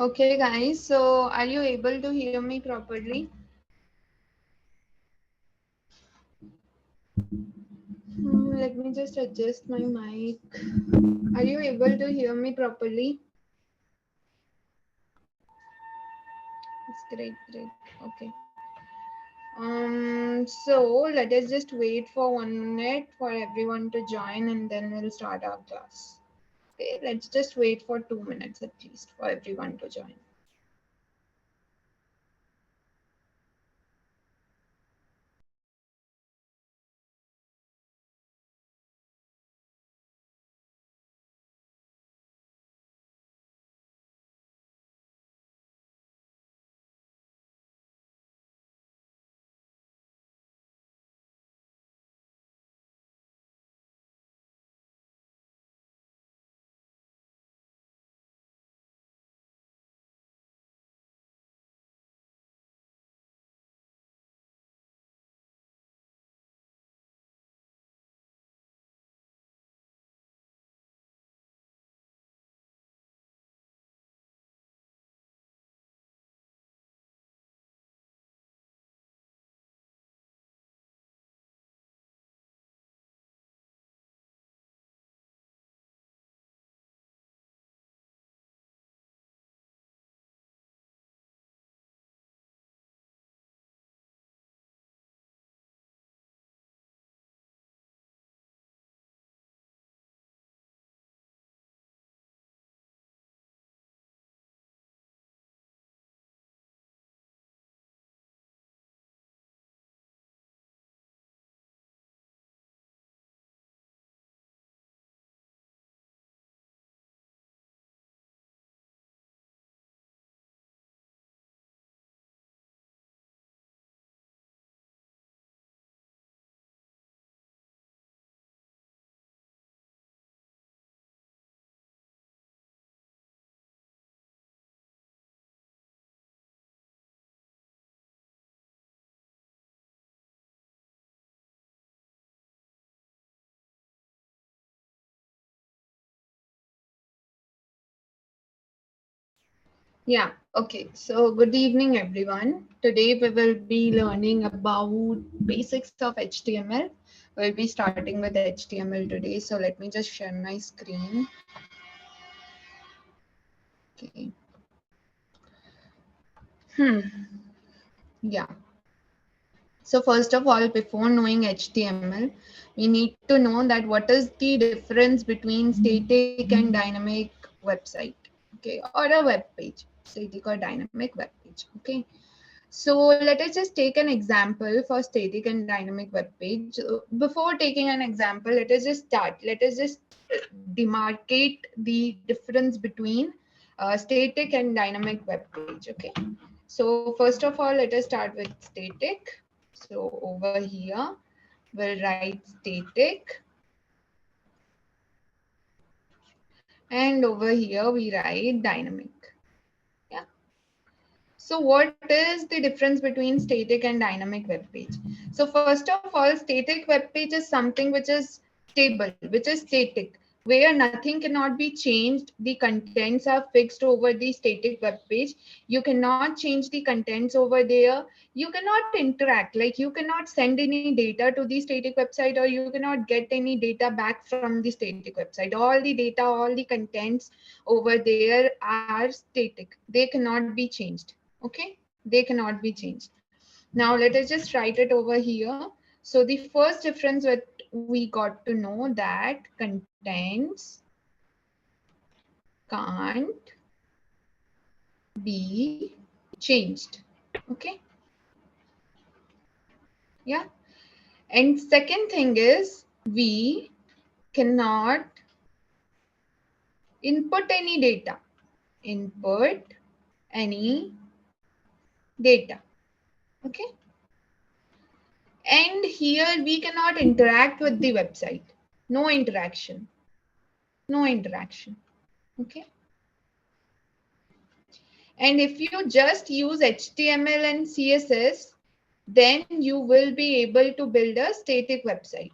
Okay, guys, so are you able to hear me properly? Let me just adjust my mic. Are you able to hear me properly? It's great, great. Okay. So let us just wait for 1 minute for everyone to join and then we'll start our class. Okay, let's just wait for 2 minutes at least for everyone to join. Yeah, okay. So, good evening, everyone. Today we will be learning about basics of HTML. We'll be starting with HTML today. So, let me just share my screen. Okay. Hmm. Yeah. So, first of all, before knowing HTML, we need to know that what is the difference between static and dynamic website, okay, or a web page, static or dynamic web page, okay. So let us just take an example for static and dynamic web page. Before taking an example, let us just start. Let us just demarcate the difference between static and dynamic web page. Okay. So first of all, let us start with static. So over here, we'll write static, and over here we write dynamic. Yeah. So what is the difference between static and dynamic web page? So first of all, static web page is something which is stable, which is static, where nothing cannot be changed. The contents are fixed over the static web page. You cannot change the contents over there. You cannot interact, like you cannot send any data to the static website, or you cannot get any data back from the static website. All the data, all the contents over there are static. They cannot be changed. Okay, they cannot be changed. Now let us just write it over here. So the first difference that we got to know, that contents can't be changed. Okay, yeah. And second thing is, we cannot input any data. Input any data. Okay, and here we cannot interact with the website. No interaction. No interaction. Okay. And if you just use HTML and CSS, then you will be able to build a static website.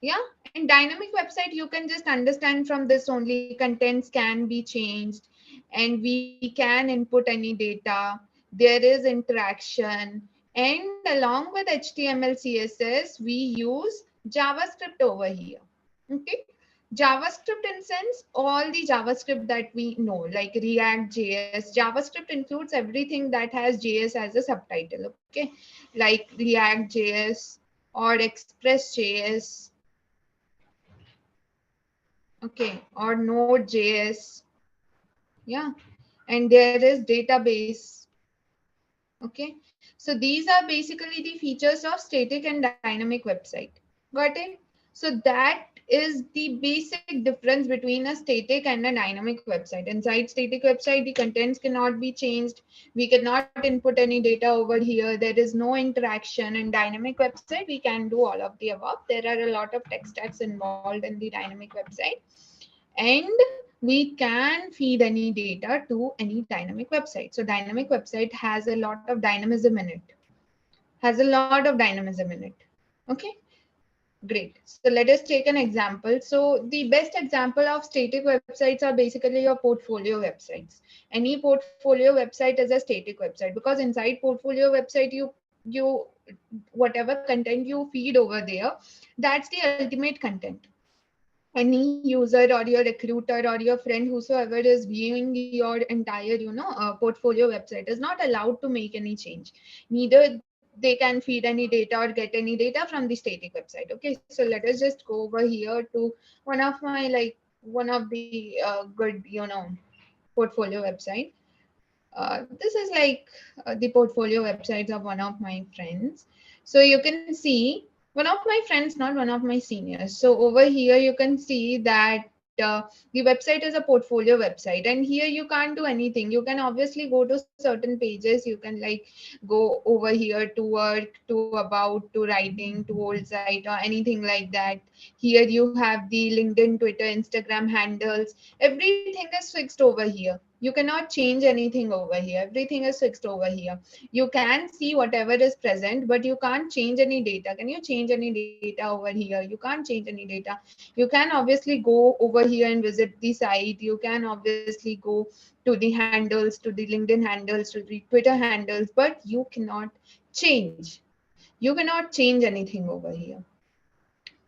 Yeah. And dynamic website, you can just understand from this only, contents can be changed. and we can input any data. There is interaction, and along with HTML, CSS, we use JavaScript over here. Okay. JavaScript in sense, all the JavaScript that we know, like React JS. JavaScript includes everything that has JS as a subtitle, okay? Like React JS or Express JS, okay, or Node.js, yeah. And there is database, okay. So these are basically the features of static and dynamic website. Got it? So that is the basic difference between a static and a dynamic website. Inside static website, the contents cannot be changed. We cannot input any data over here. There is no interaction. In dynamic website, we can do all of the above. There are a lot of tech stacks involved in the dynamic website. And we can feed any data to any dynamic website. So dynamic website has a lot of dynamism in it. Has a lot of dynamism in it. Okay. Great. So let us take an example. So the best example of static websites are basically your portfolio websites. Any portfolio website is a static website because inside portfolio website, you whatever content you feed over there, that's the ultimate content. Any user or your recruiter or your friend whosoever is viewing your entire portfolio website is not allowed to make any change. Neither they can feed any data or get any data from the static website. Okay, so let us just go over here to one of my one of the good portfolio website. This is like the portfolio websites of one of my friends. So you can see one of my friends, not one of my seniors. So over here, you can see that the website is a portfolio website, and here you can't do anything. You can obviously go to certain pages. You can like go over here to work, to about, to writing, to old site, or anything like that. Here you have the LinkedIn, Twitter, Instagram handles. Everything is fixed over here. You cannot change anything over here. Everything is fixed over here. You can see whatever is present, but you can't change any data. Can you change any data over here? You can't change any data. You can obviously go over here and visit the site. You can obviously go to the handles, to the LinkedIn handles, to the Twitter handles, but you cannot change. You cannot change anything over here.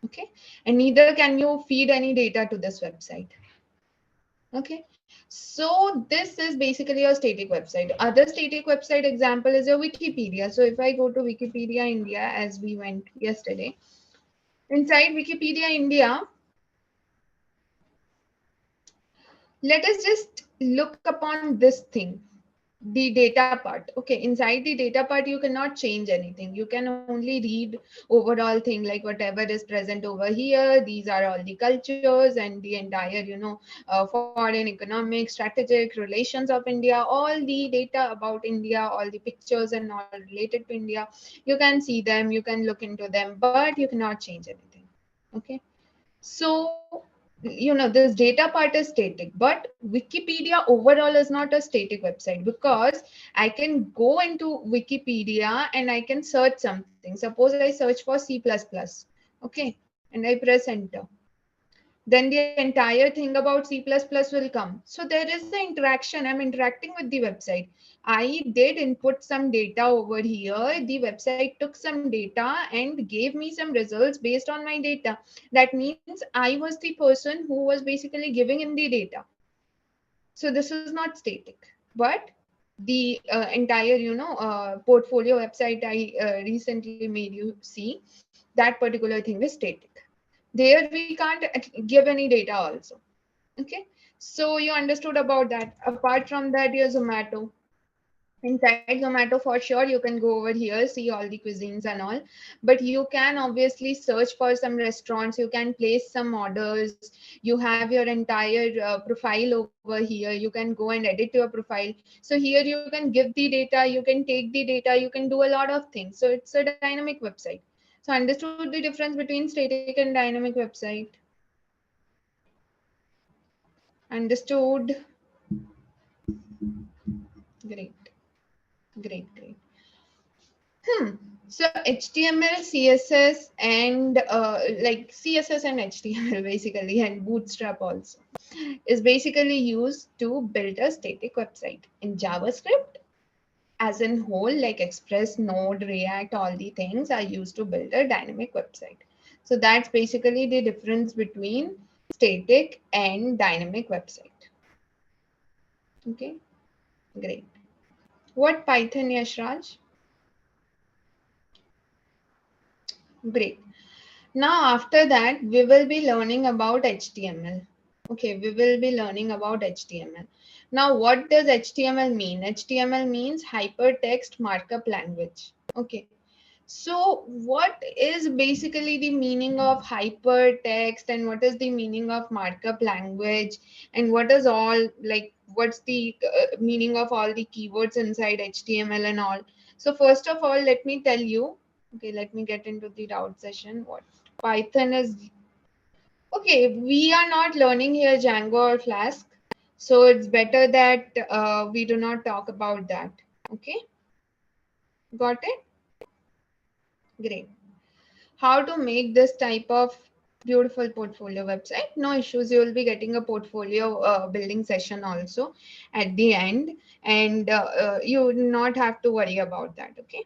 Okay. And neither can you feed any data to this website. Okay, so this is basically a static website. Other static website example is your Wikipedia. So if I go to Wikipedia India, as we went yesterday, inside Wikipedia India, let us just look upon this thing, the data part. Okay, inside the data part, you cannot change anything. You can only read overall thing, like whatever is present over here. These are all the cultures and the entire foreign economic strategic relations of India, all the data about India, all the pictures and all related to India. You can see them, you can look into them, but you cannot change anything. Okay, so this data part is static, but Wikipedia overall is not a static website, because I can go into Wikipedia and I can search something. Suppose I search for C++, okay, and I press enter. Then the entire thing about C++ will come. So there is the interaction. I'm interacting with the website. I did input some data over here. The website took some data and gave me some results based on my data. That means I was the person who was basically giving in the data. So this is not static, but the entire portfolio website I recently made you see, that particular thing is static. There we can't give any data also. Okay, so you understood about that. Apart from that, your Zomato. Inside Zomato, for sure, you can go over here, see all the cuisines and all. But you can obviously search for some restaurants. You can place some orders. You have your entire profile over here. You can go and edit your profile. So here you can give the data. You can take the data. You can do a lot of things. So it's a dynamic website. So understood the difference between static and dynamic website? Understood. Great, great, great. So HTML, CSS, and like CSS and HTML basically, and Bootstrap also, is basically used to build a static website. In JavaScript, as in whole, like Express, Node, React, all the things are used to build a dynamic website. So that's basically the difference between static and dynamic website. Okay, great. What Python, Yashraj? Great. Now, after that, we will be learning about HTML. Okay, we will be learning about HTML. Now, what does HTML mean? HTML means Hypertext Markup Language. Okay, so what is basically the meaning of hypertext, and what is the meaning of markup language, and what is all, like, what's the meaning of all the keywords inside HTML and all? So first of all, let me tell you, okay, let me get into the route session. What Python is, okay, we are not learning here Django or Flask, so it's better that we do not talk about that. Okay, got it? Great. How to make this type of beautiful portfolio website? No issues, you will be getting a portfolio building session also at the end, and you will not have to worry about that. Okay,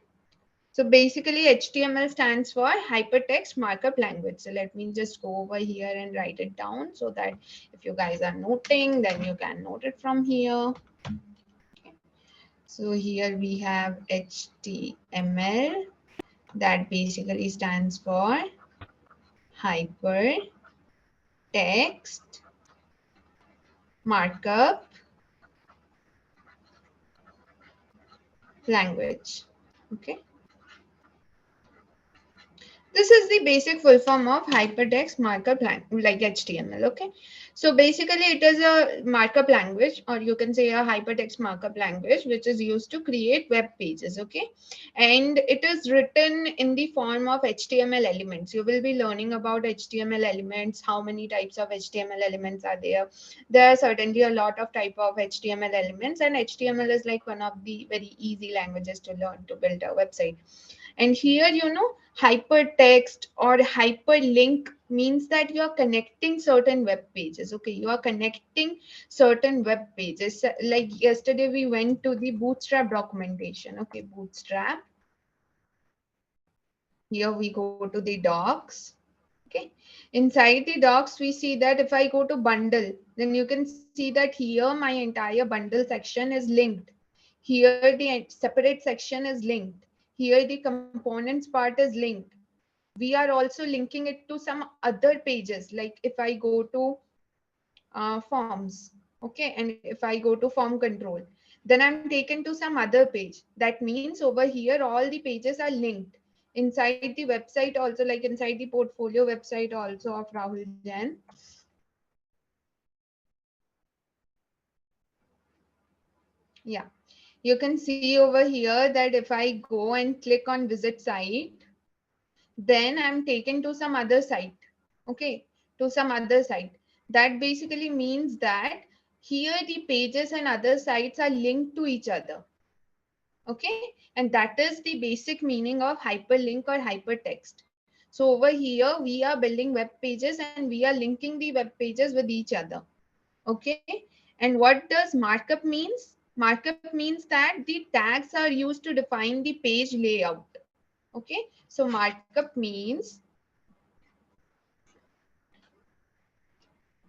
so basically HTML stands for Hypertext Markup Language. So let me just go over here and write it down, so that if you guys are noting, then you can note it from here. Okay. So here we have HTML, that basically stands for Hypertext Markup Language. Okay. This is the basic full form of hypertext markup language, like HTML. Okay, so basically it is a markup language, or you can say a hypertext markup language, which is used to create web pages. Okay, and it is written in the form of HTML elements. You will be learning about HTML elements, how many types of HTML elements are there. There are certainly a lot of type of HTML elements, and HTML is like one of the very easy languages to learn to build a website. And here, hypertext or hyperlink means that you are connecting certain web pages. Okay, you are connecting certain web pages. Like yesterday, we went to the Bootstrap documentation. Okay, Bootstrap. Here we go to the docs. Okay, inside the docs, we see that if I go to bundle, then you can see that here my entire bundle section is linked. Here the separate section is linked. Here the components part is linked. We are also linking it to some other pages. Like if I go to forms, okay, and if I go to form control, then I'm taken to some other page. That means over here all the pages are linked inside the website also, like inside the portfolio website also of Rahul Jain. Yeah, you can see over here that if I go and click on visit site, then I'm taken to some other site. Okay, to some other site. That basically means that here the pages and other sites are linked to each other. Okay, and that is the basic meaning of hyperlink or hypertext. So over here we are building web pages and we are linking the web pages with each other. Okay, and what does markup means? Markup means that the tags are used to define the page layout. Okay, so markup means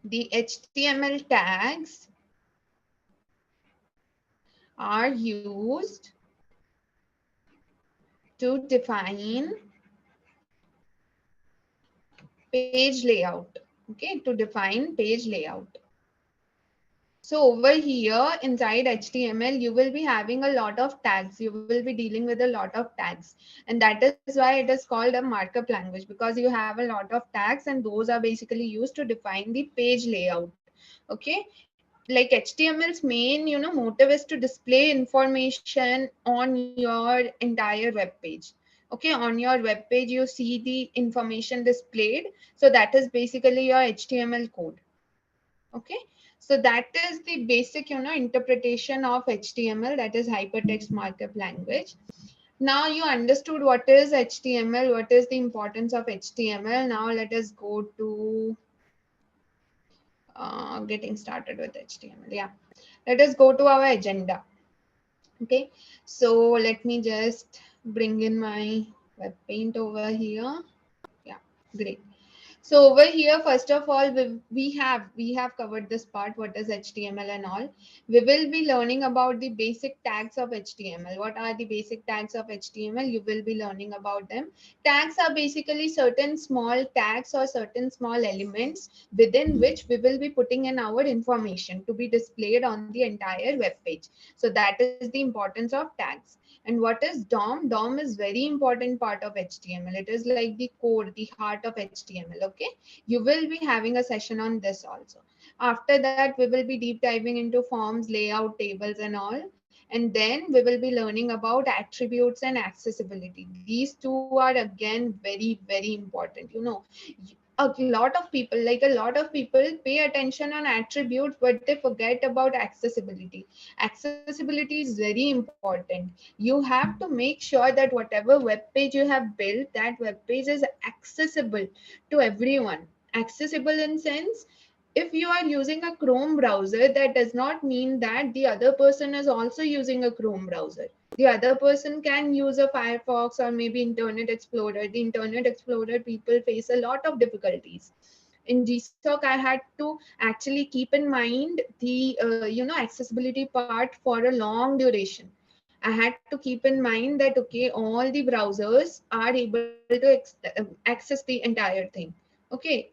the HTML tags are used to define page layout. Okay, to define page layout. So over here inside HTML, you will be having a lot of tags. You will be dealing with a lot of tags. And that is why it is called a markup language, because you have a lot of tags and those are basically used to define the page layout. Okay. Like HTML's main, motive is to display information on your entire web page. Okay, on your web page, you see the information displayed. So that is basically your HTML code. Okay, so that is the basic, interpretation of HTML, that is hypertext markup language. Now you understood what is HTML, what is the importance of HTML. Now let us go to getting started with HTML. Yeah, let us go to our agenda. Okay, so let me just bring in my web paint over here. Yeah, great. So over here, first of all, we have covered this part, what is HTML and all. We will be learning about the basic tags of HTML. What are the basic tags of HTML? You will be learning about them. Tags are basically certain small tags or certain small elements within which we will be putting in our information to be displayed on the entire web page. So that is the importance of tags. And what is DOM? DOM is very important part of HTML. It is like the core, the heart of HTML. Okay, you will be having a session on this also. After that, we will be deep diving into forms, layout, tables, and all. And then we will be learning about attributes and accessibility. These two are again very, very important. You know, a lot of people pay attention on attributes, but they forget about accessibility. Accessibility is very important. You have to make sure that whatever web page you have built, that web page is accessible to everyone. Accessible in sense, if you are using a Chrome browser, that does not mean that the other person is also using a Chrome browser. The other person can use a Firefox or maybe Internet Explorer. The Internet Explorer people face a lot of difficulties. In GSOC, I had to actually keep in mind the accessibility part for a long duration. I had to keep in mind that okay, all the browsers are able to access the entire thing. Okay,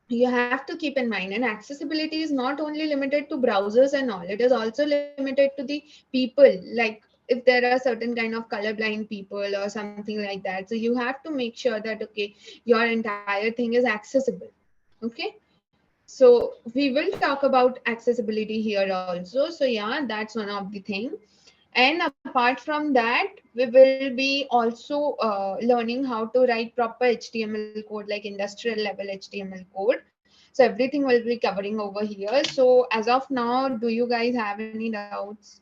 you have to keep in mind, and accessibility is not only limited to browsers and all, it is also limited to the people, like if there are certain kind of colorblind people or something like that. So you have to make sure that okay, your entire thing is accessible. Okay, so we will talk about accessibility here also. So yeah, that's one of the thing. And apart from that, we will be also learning how to write proper HTML code, like industrial level HTML code. So everything will be covering over here. So as of now, do you guys have any doubts?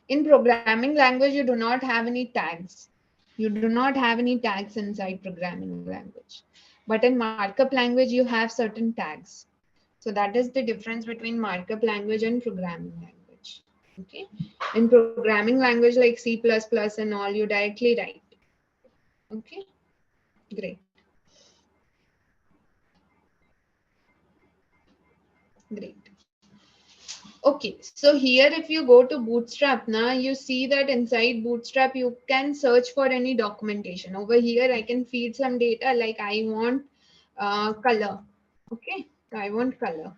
In programming language, you do not have any tags. You do not have any tags inside programming language. But in markup language, you have certain tags. So that is the difference between markup language and programming language. Okay. In programming language like C++ and all, you directly write. Okay. Great. Great. Okay. So here, if you go to Bootstrap, now you see that inside Bootstrap, you can search for any documentation. Over here, I can feed some data like I want color. Okay. I want color.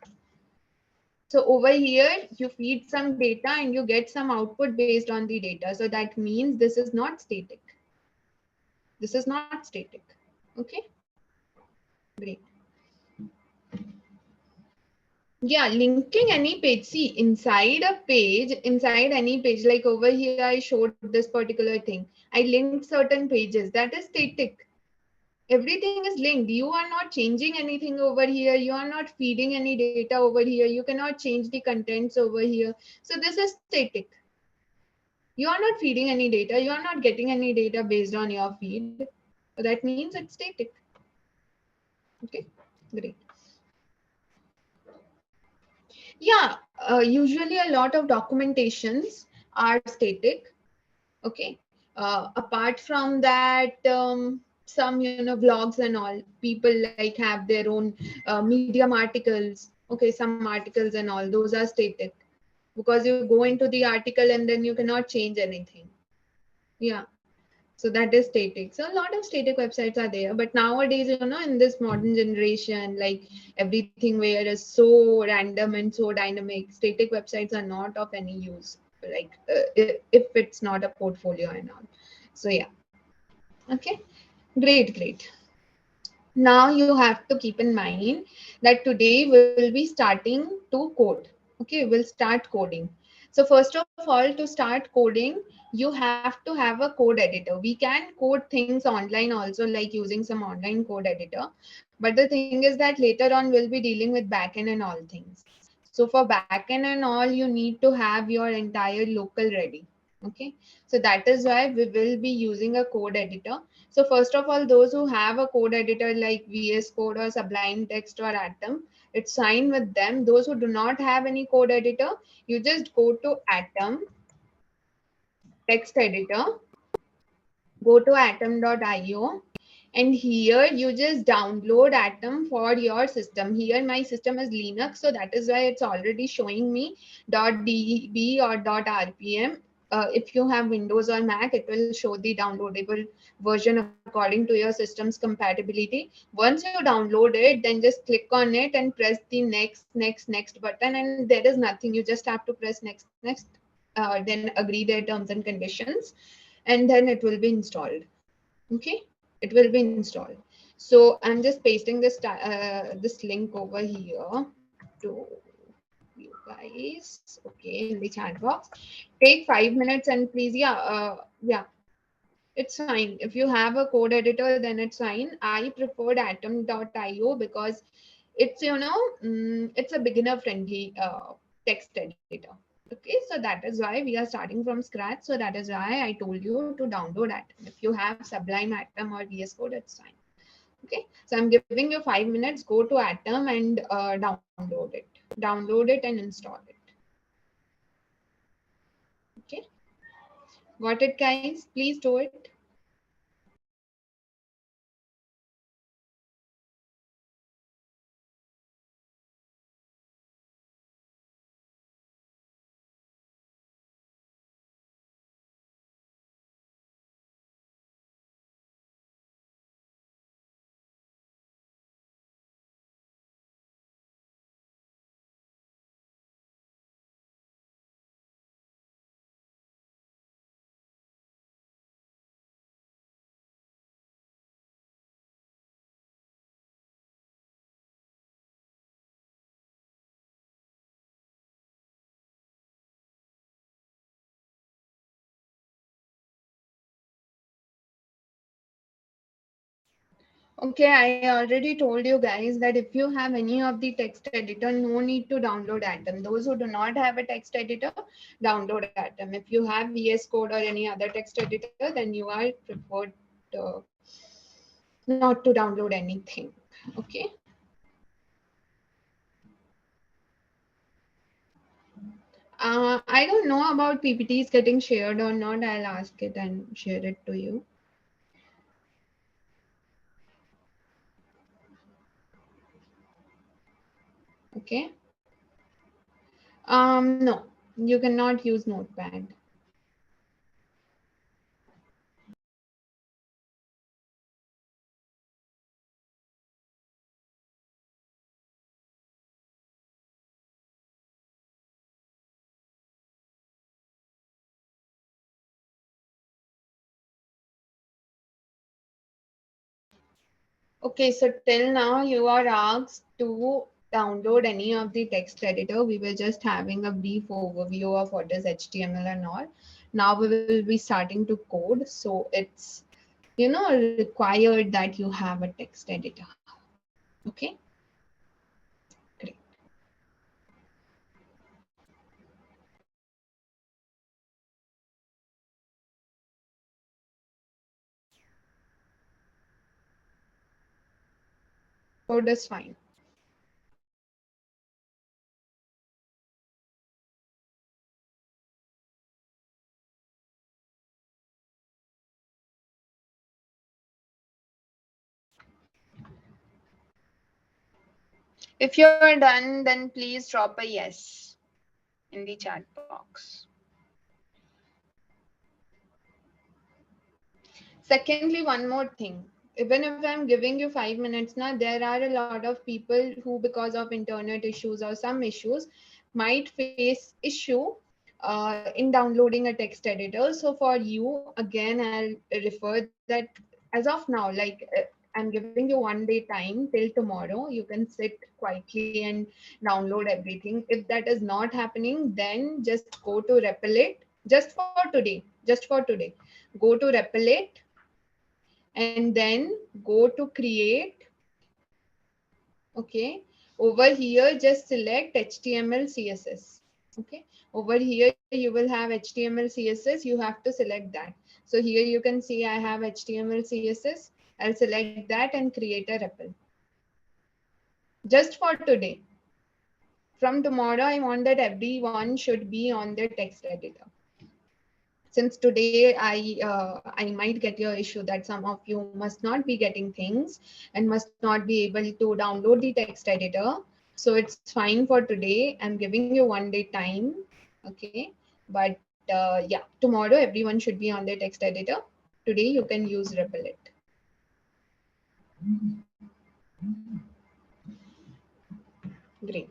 So over here, you feed some data and you get some output based on the data. So that means this is not static. This is not static. Okay, great. Yeah, linking any page. See, inside a page, inside any page, like over here, I showed this particular thing. I linked certain pages. That is static. Everything is linked. You are not changing anything over here. You are not feeding any data over here. You cannot change the contents over here. So this is static. You are not feeding any data. You are not getting any data based on your feed. So that means it's static. Okay, great. Yeah, usually a lot of documentations are static. Okay. Apart from that, some blogs and all, people like have their own Medium articles. Okay, some articles and all, those are static because you go into the article and then you cannot change anything. Yeah. So that is static. So a lot of static websites are there. But nowadays, in this modern generation, like everything where is so random and so dynamic, static websites are not of any use. Like if it's not a portfolio and all. So yeah. Okay. Great, great. Now you have to keep in mind that today we will be starting to code. Okay, we'll start coding. So first of all, to start coding, you have to have a code editor. We can code things online also, like using some online code editor. But the thing is that later on we'll be dealing with backend and all things. So for backend and all, you need to have your entire local ready. Okay, so that is why we will be using a code editor. So first of all, those who have a code editor like VS Code or Sublime Text or Atom, it's fine with them. Those who do not have any code editor, you just go to Atom text editor, go to atom.io, and here you just download Atom for your system. Here my system is Linux, so that is why it's already showing me .db or .rpm. If you have Windows or Mac, it will show the downloadable version according to your system's compatibility. Once you download it, then just click on it and press the next button, and there is nothing. You just have to press next, then agree their terms and conditions, and then it will be installed. Okay, it will be installed. So I'm just pasting this link over here to you guys, okay, in the chat box. Take 5 minutes and please, yeah, it's fine. If you have a code editor, then it's fine. I preferred atom.io because it's, it's a beginner friendly text editor. Okay, so that is why we are starting from scratch. So that is why I told you to download Atom. If you have Sublime, Atom, or VS Code, it's fine. Okay, so I'm giving you 5 minutes. Go to Atom and download it and install it. Okay, got it, guys? Please do it. Okay, I already told you guys that if you have any of the text editor, no need to download Atom. Those who do not have a text editor, download Atom. If you have VS Code or any other text editor, then you are preferred uh, not to download anything. Okay. I don't know about PPTs getting shared or not. I'll ask it and share it to you. Okay. No, you cannot use Notepad. Okay, so till now you are asked to download any of the text editor. We were just having a brief overview of what is HTML and all. Now we will be starting to code. So it's, required that you have a text editor. Okay, great. Code is fine. If you're done, then please drop a yes in the chat box. Secondly, one more thing. Even if I'm giving you 5 minutes now, there are a lot of people who, because of internet issues or some issues, might face issue in downloading a text editor. So for you, again, I'll refer that as of now, like I'm giving you 1 day time till tomorrow. You can sit quietly and download everything. If that is not happening, then just go to Replit just for today. Just for today. Go to Replit and then go to create. Okay, Over here, just select HTML, CSS. Okay. Over here, you will have HTML, CSS. You have to select that. So here you can see I have HTML, CSS. I'll select that and create a REPL. Just for today. From tomorrow, I want that everyone should be on their text editor. Since today I might get your issue that some of you must not be getting things and must not be able to download the text editor. So it's fine for today. I'm giving you 1 day time. Okay. But yeah, tomorrow everyone should be on their text editor. Today you can use Repellent. Great.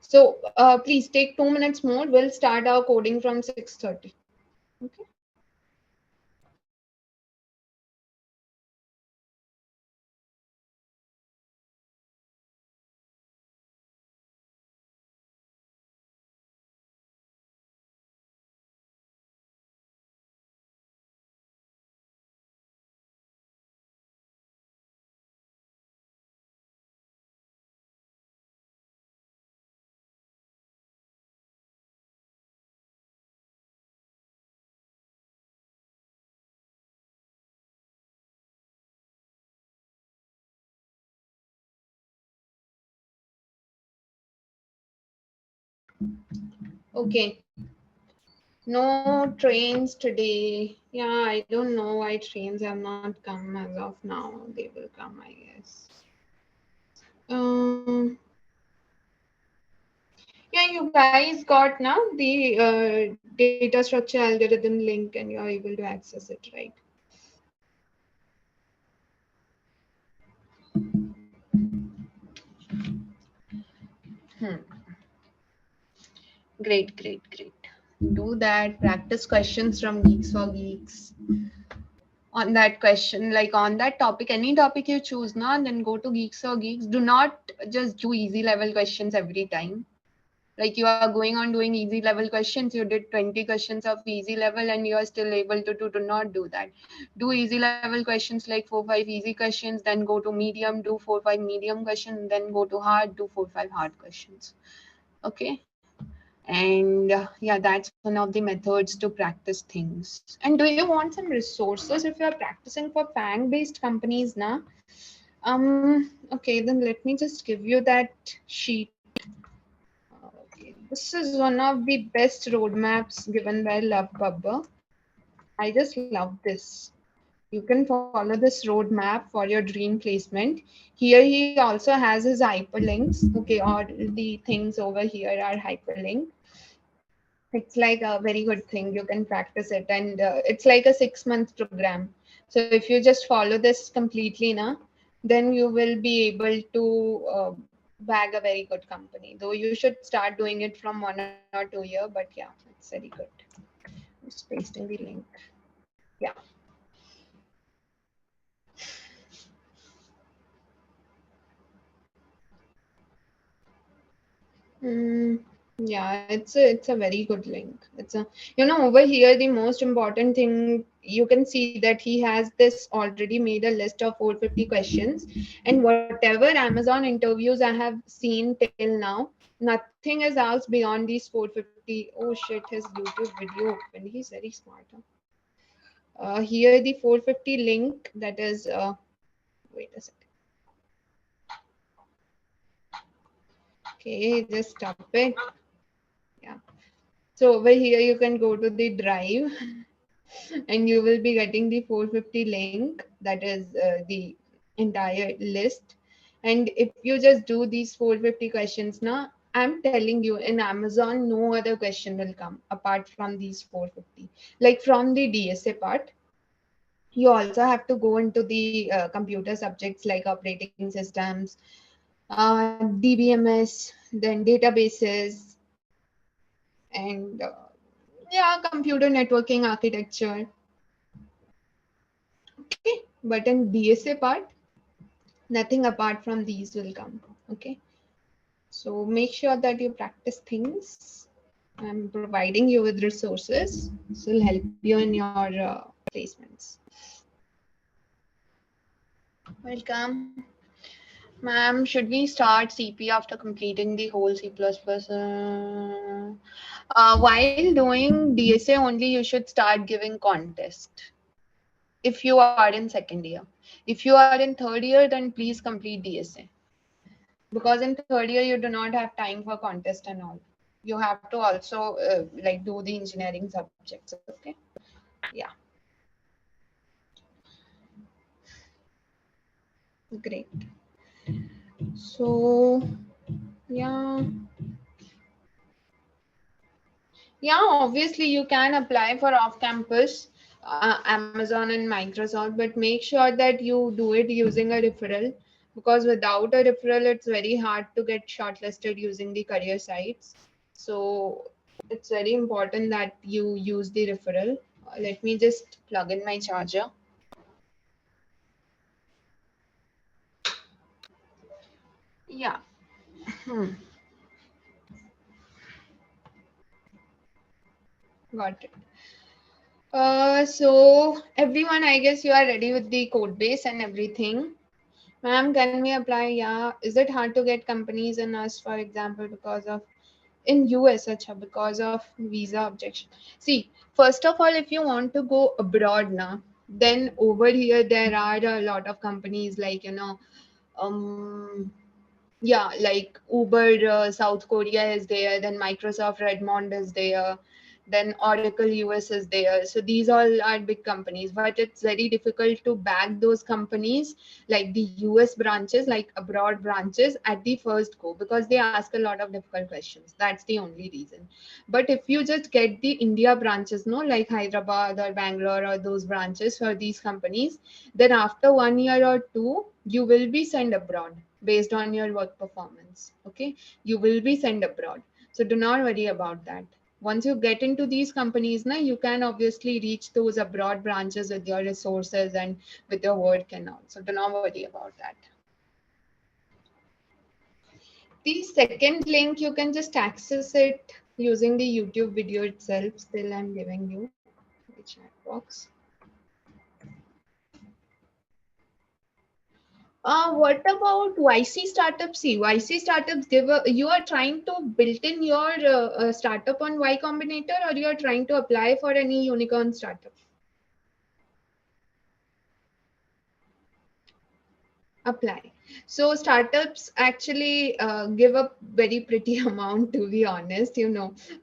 So please take 2 minutes more. We'll start our coding from 6:30. Okay. Okay. No trains today. Yeah, I don't know why trains have not come as of now. They will come, I guess. Um, yeah, you guys got now the data structure algorithm link and you're able to access it, right? Hmm. Great, great, great. Do that. Practice questions from Geeks for Geeks. On that question, like on that topic, any topic you choose now, then go to Geeks or Geeks. Do not just do easy level questions every time. Like you are going on doing easy level questions, you did 20 questions of easy level and you are still able to do not do that. Do easy level questions like 4-5 easy questions, then go to medium, do 4-5 medium questions, then go to hard, do 4-5 hard questions. Okay. And yeah, that's one of the methods to practice things. And do you want some resources if you're practicing for FANG based companies now? Okay, then let me just give you that sheet. Okay, this is one of the best roadmaps given by LovePub. I just love this. You can follow this roadmap for your dream placement. Here he also has his hyperlinks. Okay, all the things over here are hyperlinked. It's like a very good thing. You can practice it, and it's like a 6-month program. So if you just follow this completely now, then you will be able to bag a very good company. Though you should start doing it from 1 or 2 year, but yeah, it's very good. Just pasting the link. Yeah. Mm, yeah, it's a very good link. It's a over here the most important thing you can see that he has this already made a list of 450 questions, and whatever Amazon interviews I have seen till now, nothing is asked beyond these 450. Oh shit, his YouTube video opened. He's very smart. Huh? Here the 450 link that is wait a second. Okay, just stop it. Yeah. So over here you can go to the drive and you will be getting the 450 link that is the entire list. And if you just do these 450 questions now, I'm telling you in Amazon no other question will come apart from these 450. Like from the DSA part, you also have to go into the computer subjects like operating systems, DBMS, then databases, and yeah, computer networking architecture. Okay, but in DSA part, nothing apart from these will come. Okay, so make sure that you practice things. I'm providing you with resources. This will help you in your placements. Welcome. Ma'am, should we start CP after completing the whole C++? While doing DSA only, you should start giving contest. If you are in second year. If you are in third year, then please complete DSA. Because in third year, you do not have time for contest and all. You have to also like do the engineering subjects. Okay. Yeah. Great. So, yeah. Yeah, obviously you can apply for off-campus, Amazon and Microsoft, but make sure that you do it using a referral because without a referral, it's very hard to get shortlisted using the career sites. So it's very important that you use the referral. Let me just plug in my charger. Yeah. Hmm. Got it. So everyone, I guess you are ready with the code base and everything. Ma'am, can we apply? Yeah. Is it hard to get companies in us, for example, because of in US, acha, because of visa objection? See, first of all, if you want to go abroad now, then over here there are a lot of companies like um, yeah, like Uber, South Korea is there, then Microsoft Redmond is there, then Oracle US is there. So these all are big companies, but it's very difficult to back those companies like the US branches, like abroad branches at the first go because they ask a lot of difficult questions. That's the only reason. But if you just get the India branches, no, like Hyderabad or Bangalore or those branches for these companies, then after 1 year or two, you will be sent abroad based on your work performance. Okay, you will be sent abroad. So do not worry about that. Once you get into these companies, now you can obviously reach those abroad branches with your resources and with your work and all. So do not worry about that. The second link, you can just access it using the YouTube video itself. Still, I'm giving you the chat box. What about YC startups? See, YC startups give a, you are trying to build in your startup on Y Combinator, or you are trying to apply for any unicorn startup? Apply. So startups actually give a very pretty amount, to be honest,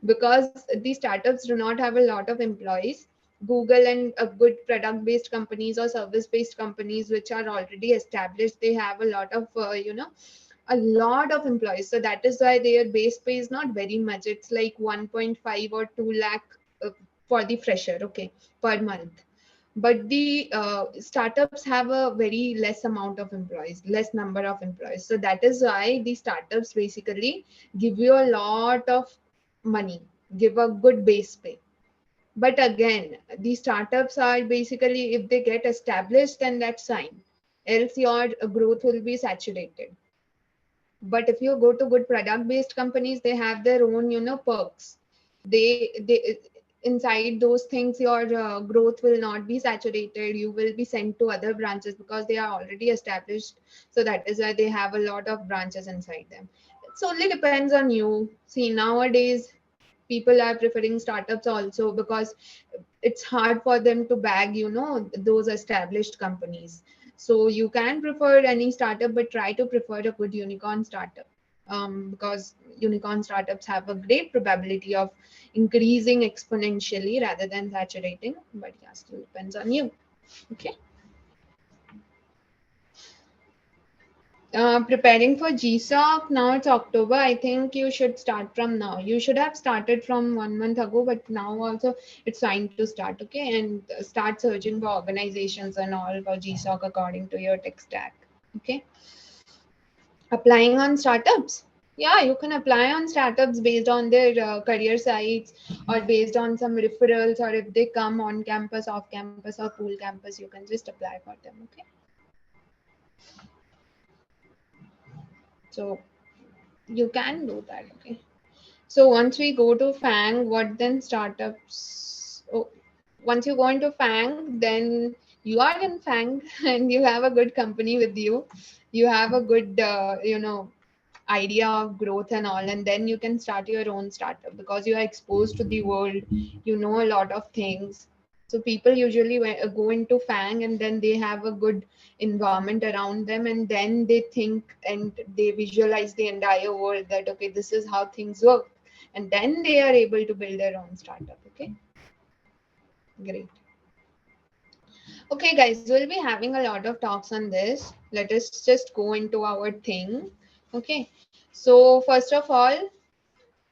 because the startups do not have a lot of employees. Google and good product based companies or service based companies which are already established, they have a lot of a lot of employees. So that is why their base pay is not very much. It's like 1.5 or 2 lakh for the fresher, okay, per month. But the startups have a very less amount of employees, less number of employees. So that is why the startups basically give you a lot of money, give a good base pay. But again, the startups are basically, if they get established, then that's fine. Else your growth will be saturated. But if you go to good product based companies, they have their own perks. They inside those things, your growth will not be saturated. You will be sent to other branches because they are already established. So that is why they have a lot of branches inside them. It solely depends on you. See, nowadays people are preferring startups also because it's hard for them to bag those established companies. So you can prefer any startup, but try to prefer a good unicorn startup, because unicorn startups have a great probability of increasing exponentially rather than saturating. But yeah, still depends on you. Okay. Preparing for GSOC, now it's October. I think you should start from now. You should have started from 1 month ago, but now also it's fine to start, okay? And start searching for organizations and all for GSOC according to your tech stack, okay? Applying on startups. Yeah, you can apply on startups based on their career sites or based on some referrals, or if they come on campus, off campus, or pool campus, you can just apply for them, okay? So you can do that, okay? So once we go to Fang, what then startups? Oh, once you go into Fang, then You are in Fang and you have a good company with you. You have a good, idea of growth and all, and then you can start your own startup because you are exposed to the world. You know a lot of things. So people usually go into Fang and then they have a good environment around them, and then they think and they visualize the entire world that okay, this is how things work, and then they are able to build their own startup. Okay, great. Okay, guys, we'll be having a lot of talks on this. Let us just go into our thing. Okay, so first of all,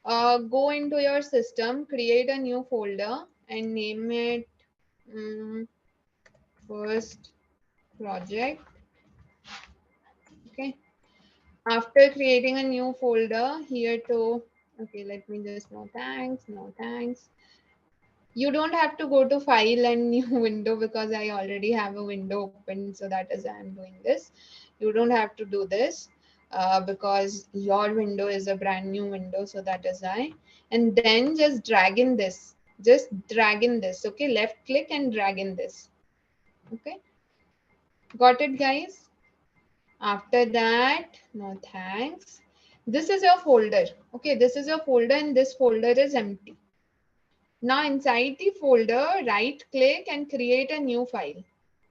go into your system, create a new folder, and name it first project. Okay, after creating a new folder, here to okay, let me just no thanks, no thanks. You don't have to go to file and new window because I already have a window open, so that is why I'm doing this. You don't have to do this because your window is a brand new window, so that is why. And then just drag in this, okay, left click and drag in this. Okay, got it, guys? After that, no thanks, this is your folder. Okay, this is your folder and this folder is empty. Now inside the folder, right click and create a new file.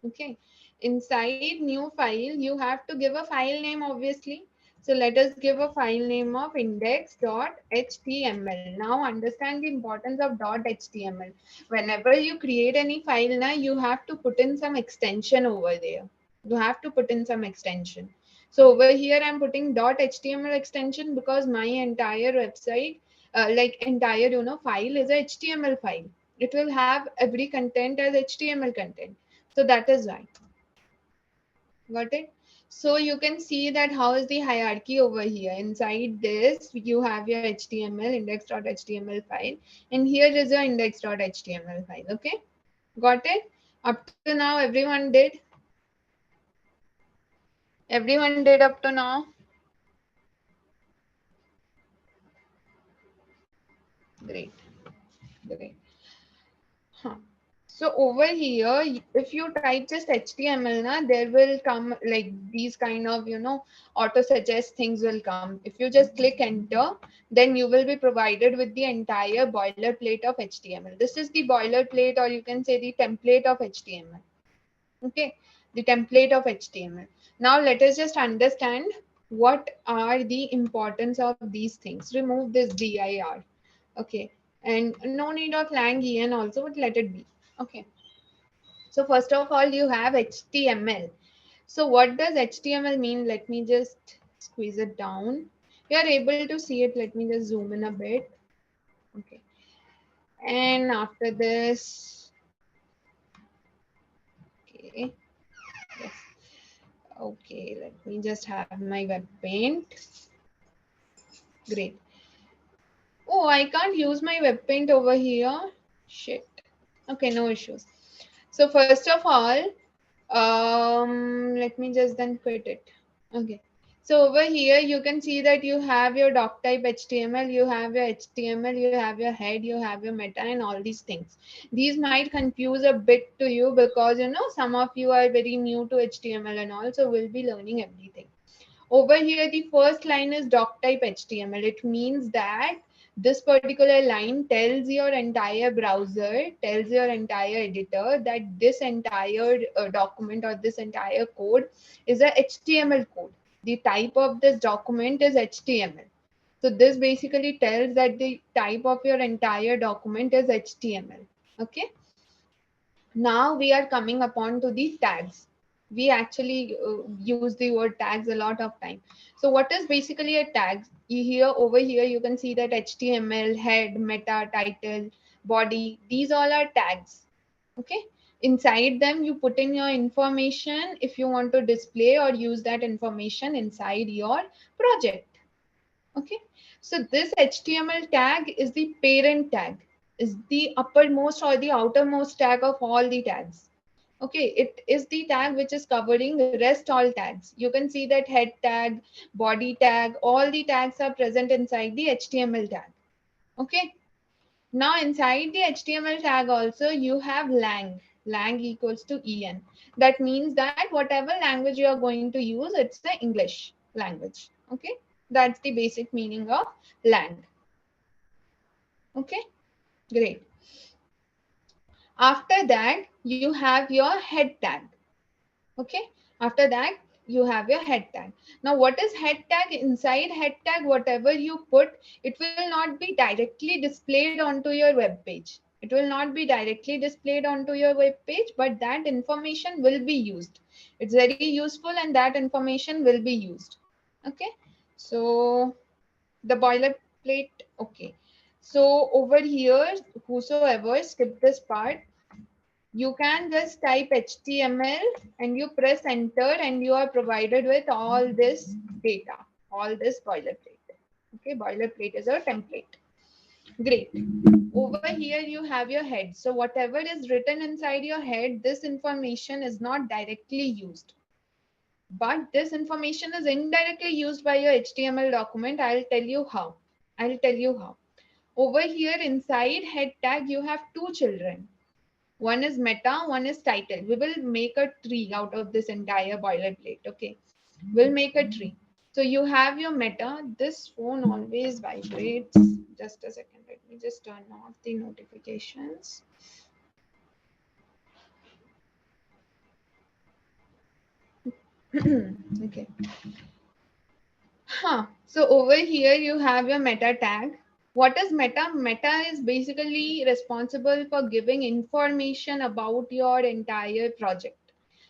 Okay. Inside new file, you have to give a file name, obviously. So let us give a file name of index.html. Now understand the importance of .html. Whenever you create any file, now you have to put in some extension over there. You have to put in some extension. So over here, I'm putting .html extension because my entire website, like entire, file is a HTML file. It will have every content as HTML content. So that is why. Got it? So you can see that how is the hierarchy over here. Inside this, you have your HTML index.html file, and here is your index.html file. Okay, got it? Up to now, everyone did. Everyone did up to now. Great, great. Huh. So over here, if you type just HTML, na, there will come like these kind of, auto suggest things will come. If you just click enter, then you will be provided with the entire boilerplate of HTML. This is the boilerplate, or you can say the template of HTML. Okay, the template of HTML. Now let us just understand what are the importance of these things. Remove this dir. Okay, and no need of lang en also, but let it be. Okay, so first of all, you have HTML. So what does HTML mean? Let me just squeeze it down. You are able to see it. Let me just zoom in a bit. Okay, and after this, okay, yes. Okay, let me just have my web paint. Great. Oh, I can't use my web paint over here. Shit. Okay, no issues. So first of all, let me just then quit it. Okay. So over here, you can see that you have your doc type HTML, you have your HTML, you have your head, you have your meta, and all these things. These might confuse a bit to you because some of you are very new to HTML and also will be learning everything. Over here, the first line is doc type HTML. It means that this particular line tells your entire browser, tells your entire editor that this entire document or this entire code is a HTML code. The type of this document is HTML. So this basically tells that the type of your entire document is HTML. Okay. Now we are coming upon to the tags. We actually use the word tags a lot of time. So what is basically a tag? Over here you can see that HTML, head, meta, title, body, these all are tags. Okay, inside them you put in your information if you want to display or use that information inside your project. Okay, so this HTML tag is the parent tag, is the uppermost or the outermost tag of all the tags. Okay, it is the tag which is covering the rest all tags. You can see that head tag, body tag, all the tags are present inside the HTML tag. Okay, now inside the HTML tag also you have lang. Lang equals to en. That means that whatever language you are going to use, it's the English language. Okay, that's the basic meaning of lang. Okay, great. After that, you have your head tag. Okay, after that, you have your head tag. Now, what is head tag? Inside head tag, whatever you put, it will not be directly displayed onto your web page. It will not be directly displayed onto your web page, but that information will be used. It's very useful, and that information will be used. Okay, so the boilerplate. Okay, so over here, whosoever skip this part, you can just type HTML and you press enter and you are provided with all this data, all this boilerplate. Okay, boilerplate is a template. Great. Over here you have your head. So whatever is written inside your head, this information is not directly used. But this information is indirectly used by your HTML document. I'll tell you how. I'll tell you how. Over here inside head tag, you have two children. One is meta, one is title. We will make a tree out of this entire boilerplate. Okay, we'll make a tree. So you have your meta. This phone always vibrates. Just a second. Let me just turn off the notifications. Okay. So over here you have your meta tag. What is meta? Meta is basically responsible for giving information about your entire project.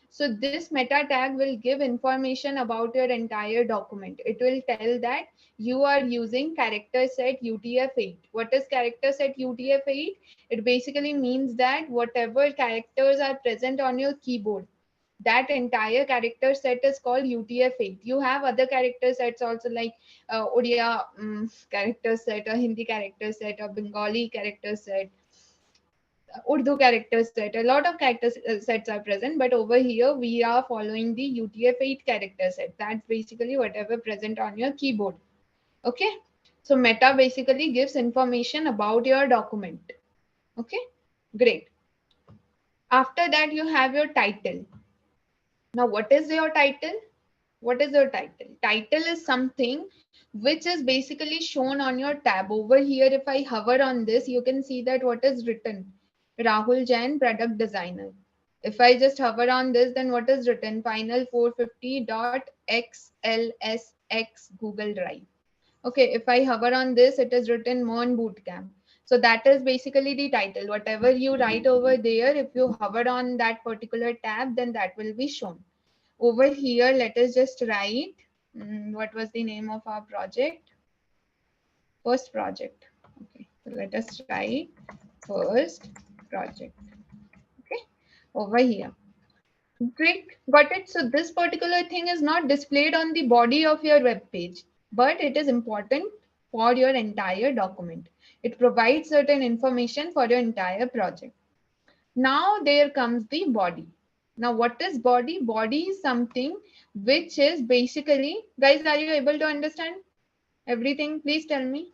So this meta tag will give information about your entire document. It will tell that you are using character set UTF-8. What is character set UTF-8? It basically means that whatever characters are present on your keyboard, that entire character set is called UTF-8. You have other character sets also, like Odia character set, or Hindi character set, or Bengali character set, Urdu character set. A lot of character sets are present, but over here we are following the UTF-8 character set. That's basically whatever present on your keyboard. Okay, so meta basically gives information about your document. Okay, great. After that, you have your title. Now, what is your title? What is your title? Title is something which is basically shown on your tab. Over here, if I hover on this, you can see that what is written. Rahul Jain, product designer. If I just hover on this, then what is written? Final 450.xlsx Google Drive. Okay, if I hover on this, it is written Mon Bootcamp. So that is basically the title. Whatever you write over there, if you hover on that particular tab, then that will be shown. Over here, let us just write, what was the name of our project? First project. Okay, so let us write first project. Okay, over here. Great, got it. So this particular thing is not displayed on the body of your web page, but it is important for your entire document. It provides certain information for your entire project. Now there comes the body. Now what is body? Body is something which is basically, guys, are you able to understand everything? Please tell me.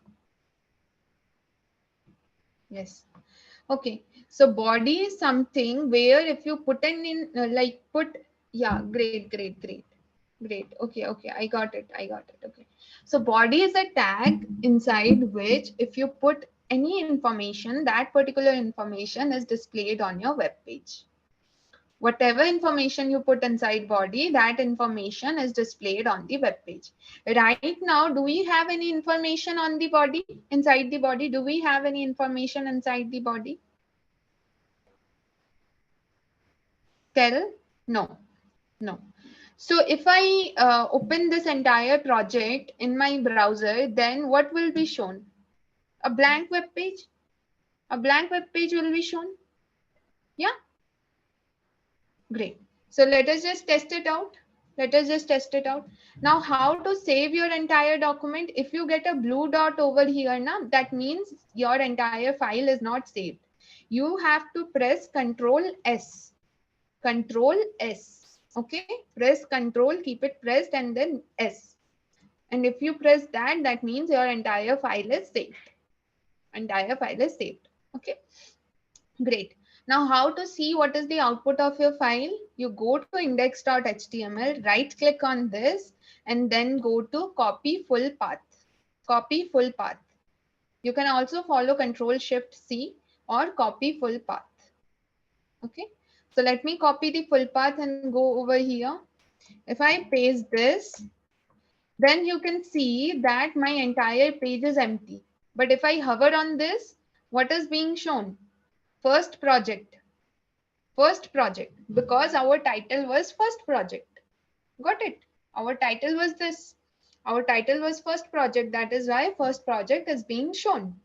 Yes. Okay. So body is something where if you put in yeah, great, great, great. Great. Okay, okay. I got it. I got it. Okay. So body is a tag inside which if you put any information, that particular information is displayed on your web page. Whatever information you put inside body, that information is displayed on the web page. Right now, do we have any information on the body? Inside the body, do we have any information inside the body? Tell? No, no. So if I open this entire project in my browser, then what will be shown? A blank web page? A blank web page will be shown? Yeah? Great. So let us just test it out. Let us just test it out. Now, how to save your entire document? If you get a blue dot over here, now, that means your entire file is not saved. You have to press Control S. Control S. Okay? Press Control, keep it pressed, and then S. And if you press that, that means your entire file is saved. Entire file is saved. Okay? Great. Now, how to see what is the output of your file? You go to index.html, right click on this, and then go to copy full path. Copy full path. You can also follow Control Shift C or copy full path. Okay. So let me copy the full path and go over here. If I paste this, then you can see that my entire page is empty. But if I hover on this, what is being shown? First project. First project, because our title was first project. Got it? Our title was this. Our title was first project. That is why first project is being shown.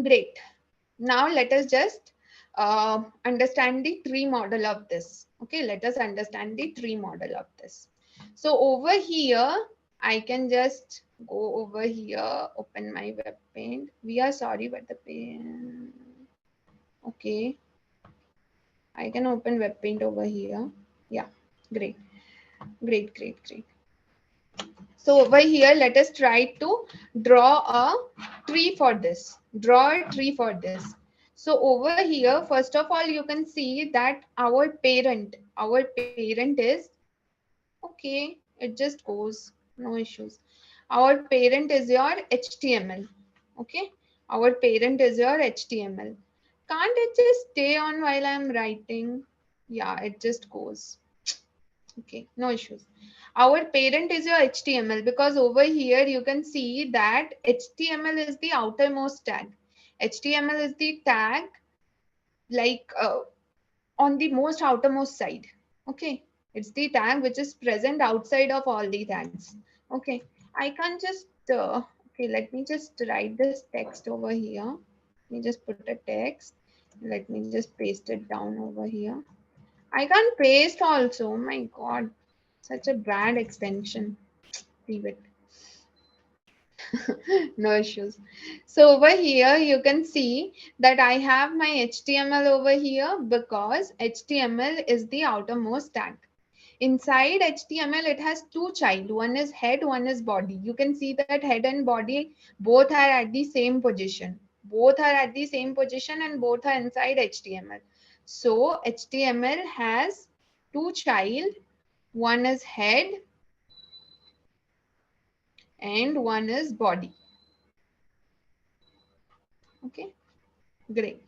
Great. Now let us just understand the tree model of this. Okay, let us understand the tree model of this. So over here, I can just go over here, open my web paint. We are sorry, but the paint. Okay, I can open web paint over here. Yeah, great, great, great, great. So over here, let us try to draw a tree for this. Draw a tree for this. So over here, first of all, you can see that our parent is, okay, it just goes, no issues. Our parent is your HTML, okay? Our parent is your HTML. Can't it just stay on while I'm writing? Yeah, it just goes. Okay, no issues. Our parent is your HTML because over here you can see that HTML is the outermost tag. HTML is the tag like on the most outermost side. Okay, it's the tag which is present outside of all the tags. Okay, I can just, okay, let me just write this text over here. Let me just put a text. Let me just paste it down over here. I can't paste also. Oh my God, such a bad extension. Leave it. No issues. So over here, you can see that I have my HTML over here because HTML is the outermost tag. Inside HTML, it has two child. One is head, one is body. You can see that head and body both are at the same position. Both are at the same position and both are inside HTML. So HTML has two child. One is head and one is body. Okay, great.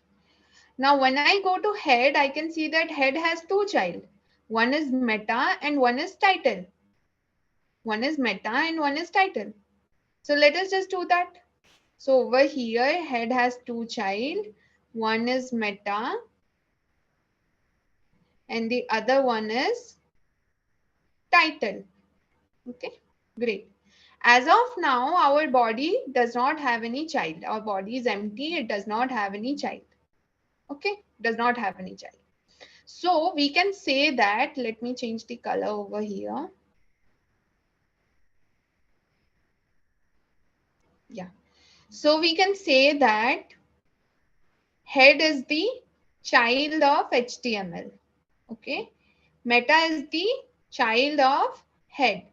Now when I go to head, I can see that head has two child. One is meta and one is title. One is meta and one is title. So let us just do that. So over here, head has two child. One is meta and the other one is title. Okay, great. As of now, our body does not have any child. Our body is empty. It does not have any child. Okay, does not have any child. So we can say that, let me change the color over here. Yeah. So we can say that head is the child of HTML. Okay. Meta is the child of head.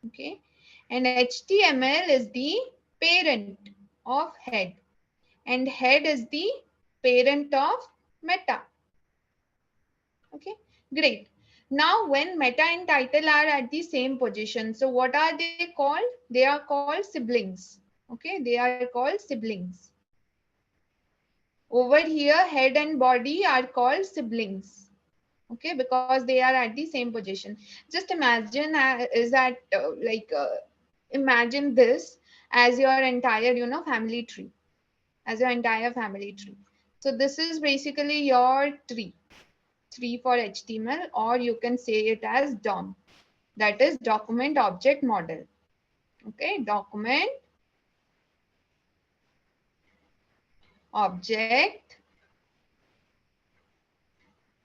Okay. And HTML is the parent of head. And head is the parent of meta. Okay. Great. Now, when meta and title are at the same position, so what are they called? They are called siblings. Okay, they are called siblings. Over here, head and body are called siblings. Okay, because they are at the same position. Just imagine is that imagine this as your entire, family tree, as your entire family tree. So this is basically your tree for HTML, or you can say it as DOM. That is document object model. Okay, document object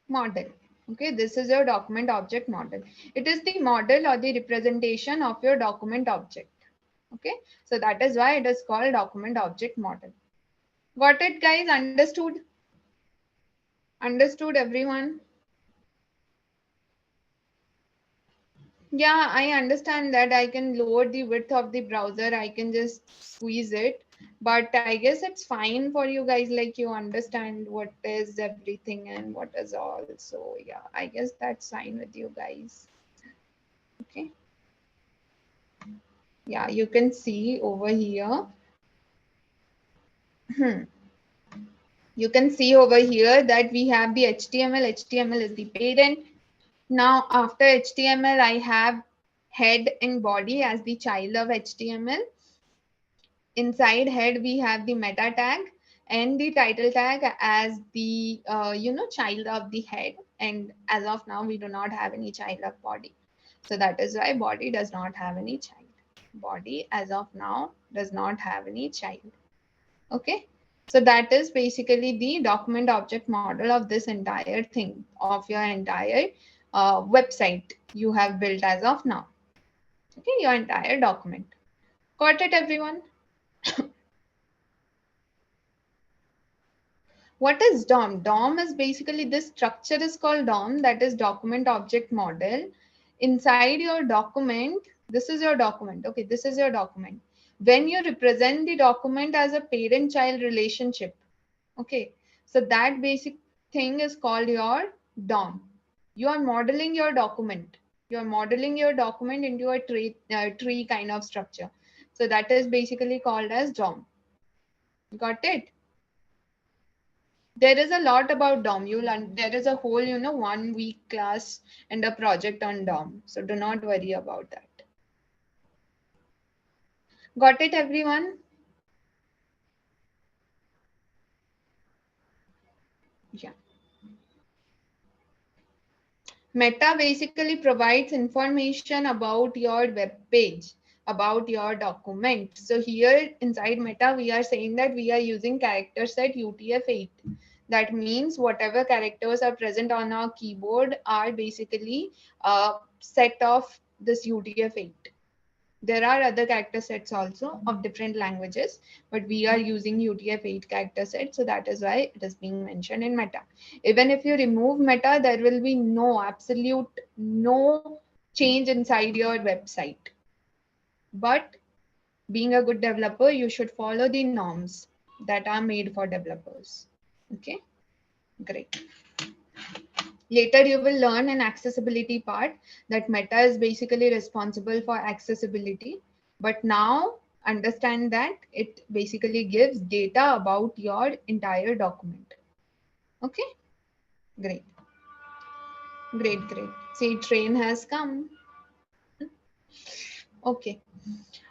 model. Okay, this is your document object model. It is the model or the representation of your document object. Okay, so that is why it is called document object model. Got it, guys? Understood? Understood, everyone? Yeah, I understand that I can lower the width of the browser. I can just squeeze it but I guess it's fine for you guys, like you understand what is everything and what is all. So yeah, I guess that's fine with you guys. Okay. Yeah, you can see over here. You can see over here that we have the HTML. HTML is the parent. Now after HTML, I have head and body as the child of HTML. Inside head, we have the meta tag and the title tag as the child of the head. And as of now, we do not have any child of body. So that is why body does not have any child. Body as of now does not have any child. Okay. So that is basically the document object model of this entire thing, of your entire website you have built as of now. Okay, your entire document. Got it, everyone? What is DOM? DOM is basically, this structure is called DOM, that is document object model. Inside your document, this is your document. Okay, this is your document. When you represent the document as a parent-child relationship, okay, so that basic thing is called your DOM. You are modeling your document. You are modeling your document into a tree kind of structure. So that is basically called as DOM. Got it? There is a lot about DOM. There is a whole 1 week class and a project on DOM. So do not worry about that. Got it, everyone? Yeah. Meta basically provides information about your web page, about your document. So here inside Meta, we are saying that we are using character set UTF-8. That means whatever characters are present on our keyboard are basically a set of this UTF-8. There are other character sets also of different languages, but we are using UTF-8 character set. So that is why it is being mentioned in Meta. Even if you remove Meta, there will be no change inside your website. But being a good developer, you should follow the norms that are made for developers. Okay, great. Later, you will learn an accessibility part that Meta is basically responsible for accessibility. But now understand that it basically gives data about your entire document. Okay, great. Great, great. See, train has come. Okay.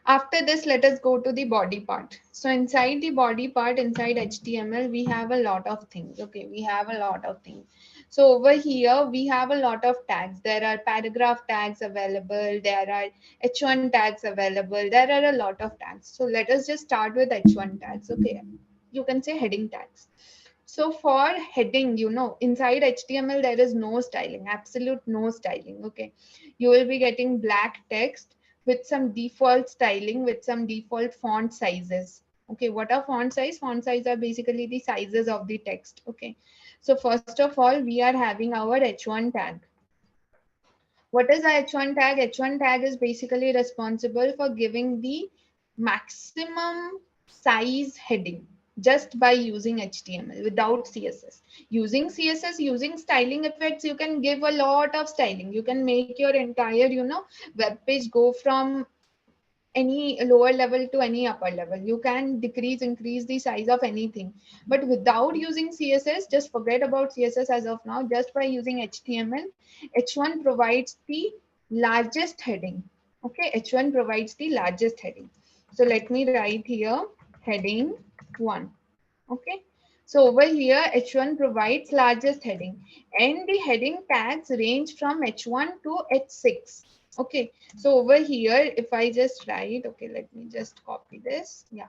After this, let us go to the body part. So inside the body part, inside HTML, we have a lot of things. Okay, we have a lot of things. So over here, we have a lot of tags. There are paragraph tags available. There are H1 tags available. There are a lot of tags. So let us just start with H1 tags. Okay, you can say heading tags. So for heading, inside HTML, there is no styling, absolute no styling. Okay, you will be getting black text with some default styling, with some default font sizes. Okay, what are font size? Font size are basically the sizes of the text. Okay, so first of all, we are having our H1 tag. What is a H1 tag? H1 tag is basically responsible for giving the maximum size heading just by using HTML without CSS. Using CSS, using styling effects, you can give a lot of styling. You can make your entire, web page go from any lower level to any upper level. You can decrease, increase the size of anything. But without using CSS, just forget about CSS as of now. Just by using HTML, H1 provides the largest heading. Okay, H1 provides the largest heading. So let me write here heading 1. Okay, so over here H1 provides largest heading, and the heading tags range from H1 to H6. Okay, so over here, if I just write, okay, let me just copy this. Yeah,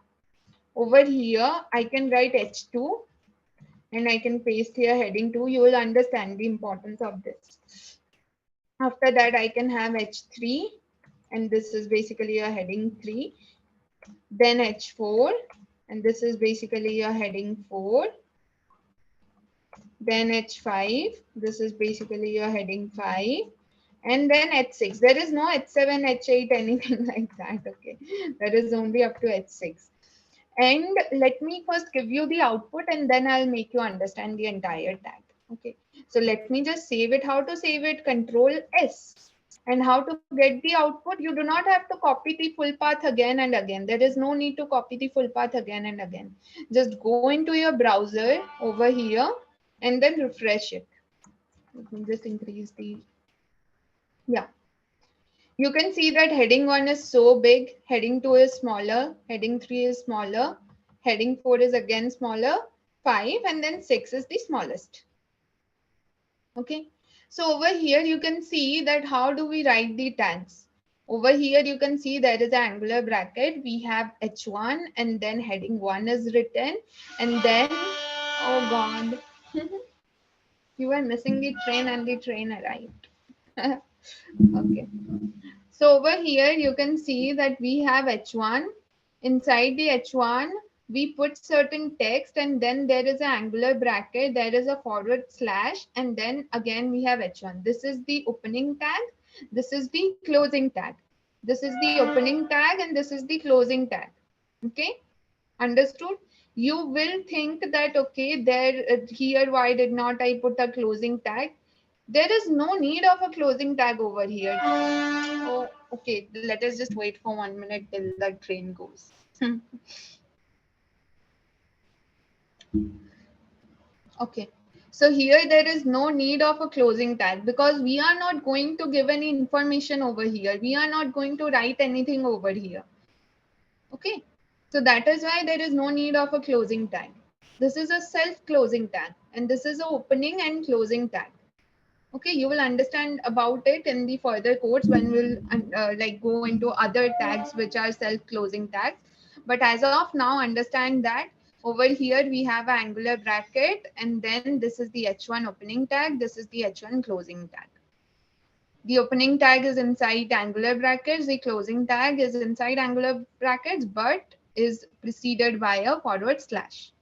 over here I can write H2 and I can paste here heading 2. You will understand the importance of this. After that, I can have H3, and this is basically a heading 3. Then H4, and this is basically a heading 4. Then H5, this is basically your heading 5. And then H6. There is no H7, H8, anything like that. Okay, that is only up to H6. And let me first give you the output and then I'll make you understand the entire tag. Okay. So let me just save it. How to save it? Control S. And how to get the output? You do not have to copy the full path again and again. There is no need to copy the full path again and again. Just go into your browser over here and then refresh it. Let me just increase the, yeah. You can see that heading 1 is so big, heading 2 is smaller, heading 3 is smaller, heading 4 is again smaller, 5 and then 6 is the smallest. Okay. So over here you can see that how do we write the tags? Over here you can see there is an angular bracket. We have H1 and then heading 1 is written and then, oh God, you were missing the train and the train arrived. Okay. So over here, you can see that we have H1. Inside the H1, we put certain text and then there is an angular bracket, there is a forward slash, and then again we have H1. This is the opening tag. This is the closing tag. This is the opening tag and this is the closing tag. Okay, understood? You will think that, okay, there here, why did not I put a closing tag? There is no need of a closing tag over here. Oh, okay. Let us just wait for 1 minute till the train goes. Okay. So here there is no need of a closing tag because we are not going to give any information over here. We are not going to write anything over here. Okay. So that is why there is no need of a closing tag. This is a self-closing tag and this is a opening and closing tag. Okay, you will understand about it in the further course when we'll like go into other tags which are self-closing tags. But as of now, understand that over here we have an angular bracket and then this is the H1 opening tag, this is the H1 closing tag. The opening tag is inside angular brackets, the closing tag is inside angular brackets but is preceded by a forward slash.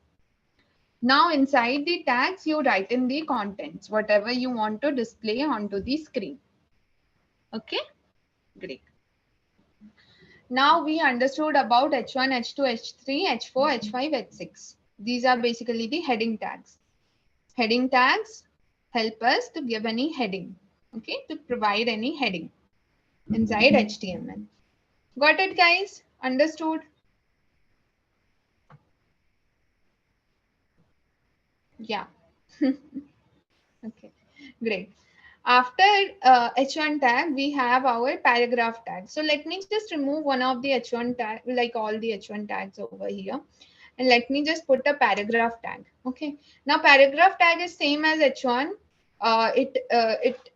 Now inside the tags, you write in the contents, whatever you want to display onto the screen. Okay, great. Now we understood about H1, H2, H3, H4, H5, H6. These are basically the heading tags. Heading tags help us to give any heading, okay, to provide any heading inside HTML. Got it, guys? Understood? Yeah. Okay, great. After H1 tag, we have our paragraph tag. So let me just remove one of the H1 tag, like all the H1 tags over here. And let me just put a paragraph tag. Okay. Now paragraph tag is same as H1. It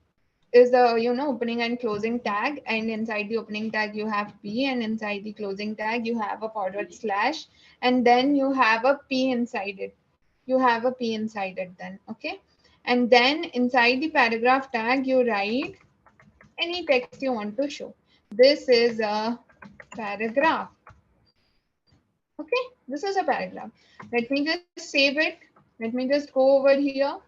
is a, you know, opening and closing tag, and inside the opening tag you have P, and inside the closing tag you have a forward slash, and then you have a P inside it. You have a P inside it then. Okay. And then inside the paragraph tag, you write any text you want to show. This is a paragraph. Okay, this is a paragraph. Let me just save it. Let me just go over here.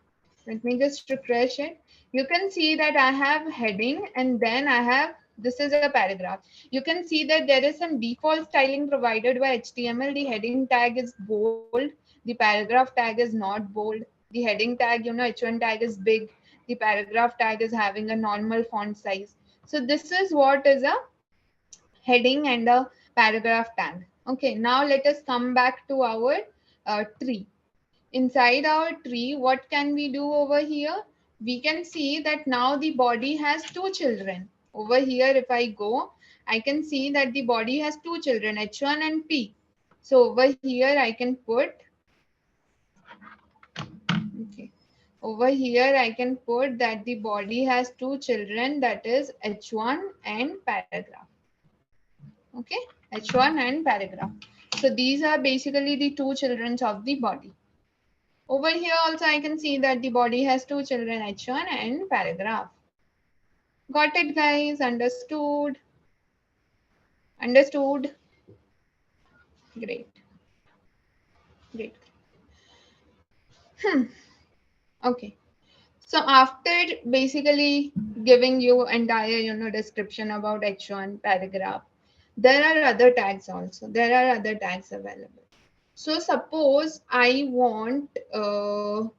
Let me just refresh it. You can see that I have heading and then I have, this is a paragraph. You can see that there is some default styling provided by HTML. The heading tag is bold. The paragraph tag is not bold. The heading tag, you know, H1 tag is big. The paragraph tag is having a normal font size. So this is what is a heading and a paragraph tag. Okay, now let us come back to our tree. Inside our tree, what can we do over here? We can see that now the body has two children. Over here, if I go, I can see that the body has two children, H1 and P. So over here, I can put, okay, over here, I can put that the body has two children, that is H1 and paragraph. Okay, H1 and paragraph. So these are basically the two children of the body. Over here also I can see that the body has two children, H1 and paragraph. Got it, guys? Understood? Understood? Great. Great. Okay. So after basically giving you entire, you know, description about H1 paragraph, there are other tags also. There are other tags available. So suppose I want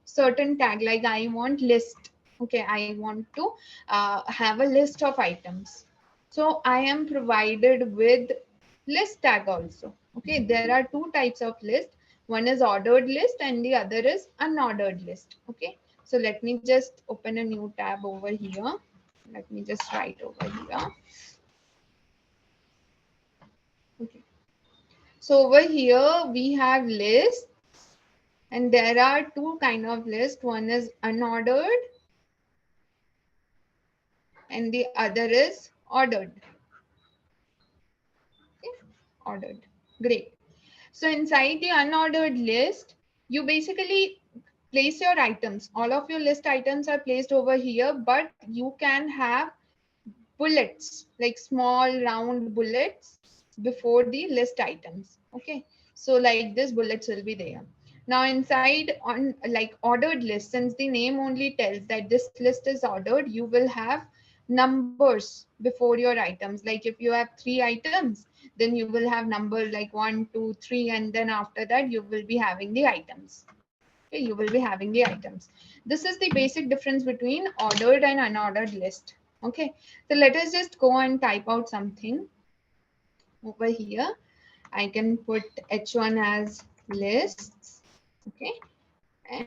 certain tag, like I want list. Okay, I want to have a list of items. So I am provided with list tag also. Okay, there are two types of list. One is ordered list and the other is unordered list. Okay, so let me just open a new tab over here. Let me just write over here. Okay, so over here we have list. And there are two kind of list. One is unordered and the other is ordered. Okay, ordered. Great. So inside the unordered list, you basically place your items. All of your list items are placed over here, but you can have bullets, like small round bullets before the list items. Okay, so like this bullets will be there. Now inside on like ordered list, since the name only tells that this list is ordered, you will have numbers before your items. Like if you have 3 items, then you will have number like 1 2 3, and then after that you will be having the items. Okay, you will be having the items. This is the basic difference between ordered and unordered list. Okay, so let us just go and type out something over here. I can put H1 as lists. Okay,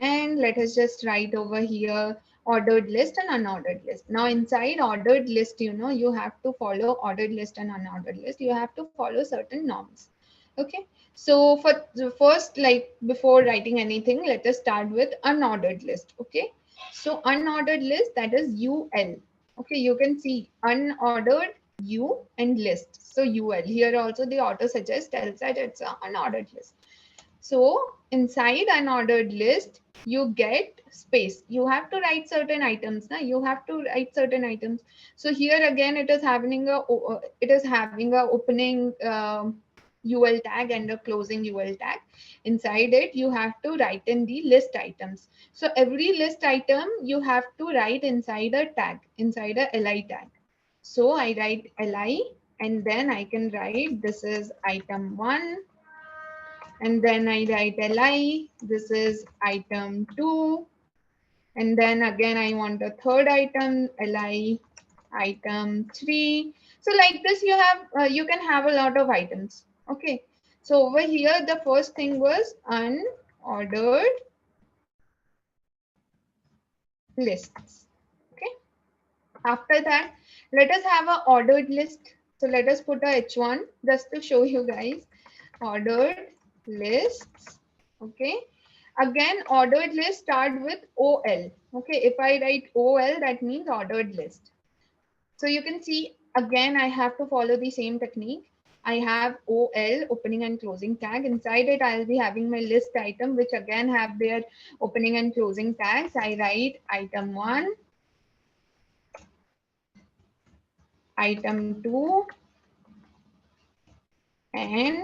and let us just write over here ordered list and unordered list. Now inside ordered list, you have to follow ordered list and unordered list. You have to follow certain norms. Okay, so for the first, like before writing anything, let us start with unordered list. Okay, so unordered list, that is UL. Okay, you can see unordered U and list. So UL here also the auto suggest tells that it's an unordered list. So inside unordered list, you get space. You have to write certain items. Na? You have to write certain items. So here again, it is having a opening UL tag and a closing UL tag. Inside it, you have to write in the list items. So every list item you have to write inside a tag, inside a LI tag. So I write LI, and then I can write this is item 1, and then I write li, this is item 2, and then again I want a third item, li item 3. So like this you can have a lot of items. Okay, so over here the first thing was unordered lists. Okay, after that let us have a ordered list. So let us put a h1 just to show you guys ordered lists. Okay, again ordered list start with ol. Okay, if I write ol, that means ordered list. So you can see again I have to follow the same technique. I have ol, opening and closing tag. Inside it I'll be having my list item, which again have their opening and closing tags. I write item 1, item 2, and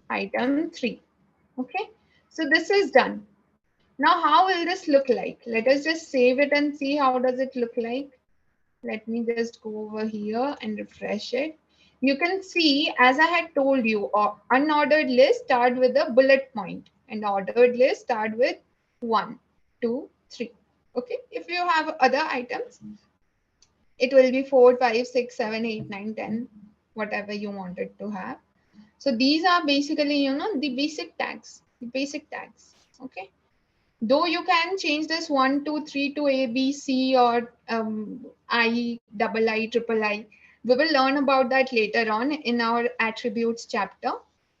item 3. Okay, so this is done. Now how will this look like? Let us just save it and see how does it look like. Let me just go over here and refresh it. You can see, as I had told you, unordered list start with a bullet point and ordered list start with 1 2 3. Okay, if you have other items, it will be 4 5 6 7 8 9 10, whatever you wanted to have. So these are basically, the basic tags, okay. Though you can change this 1 2 3 to A B C or I double I triple I. We will learn about that later on in our attributes chapter.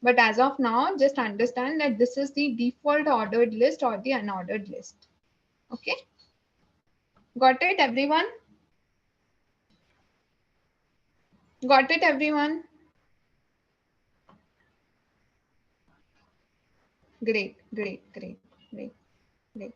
But as of now, just understand that this is the default ordered list or the unordered list. Okay, got it, everyone? Got it, everyone? Great, great, great, great, great.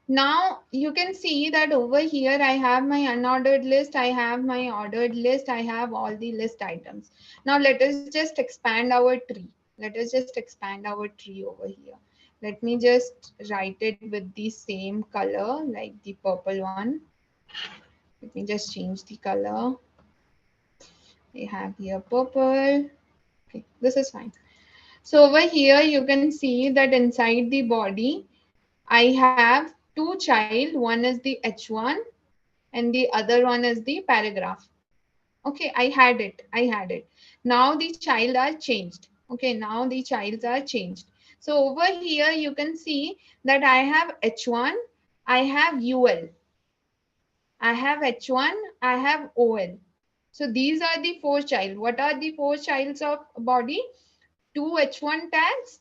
Now you can see that over here I have my unordered list, I have my ordered list, I have all the list items. Now let us just expand our tree. Let us just expand our tree over here. Let me just write it with the same color like the purple one. Let me just change the color. We have here purple. Okay, this is fine. So over here, you can see that inside the body, I have two child. One is the H1 and the other one is the paragraph. Okay, I had it. I had it. Now the child are changed. Okay, now the childs are changed. So over here, you can see that I have H1, I have UL, I have H1, I have OL. So these are the four child. What are the four childs of body? Two H1 tags,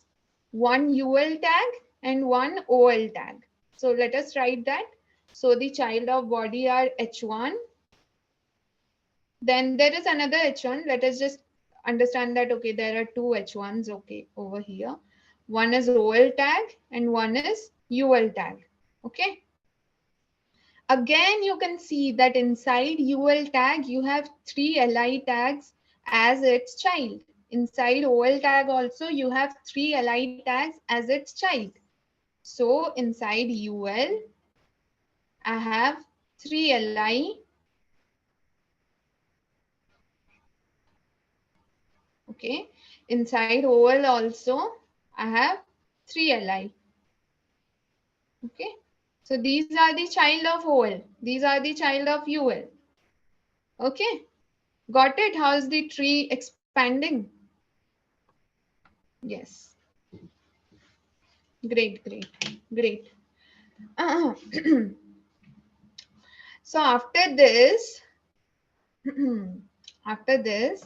one UL tag, and one OL tag. So let us write that. So the child of body are H1. Then there is another H1. Let us just understand that, okay, there are two H1s, okay, over here. One is OL tag and one is UL tag, okay. Again, you can see that inside UL tag, you have three LI tags as its child. Inside OL tag also, you have three LI tags as its child. So inside UL, I have three LI, okay. Inside OL also, I have three LI, okay. So these are the child of OL. These are the child of UL, okay. Got it? How's the tree expanding? Yes. Great, great, great. So after this, after this,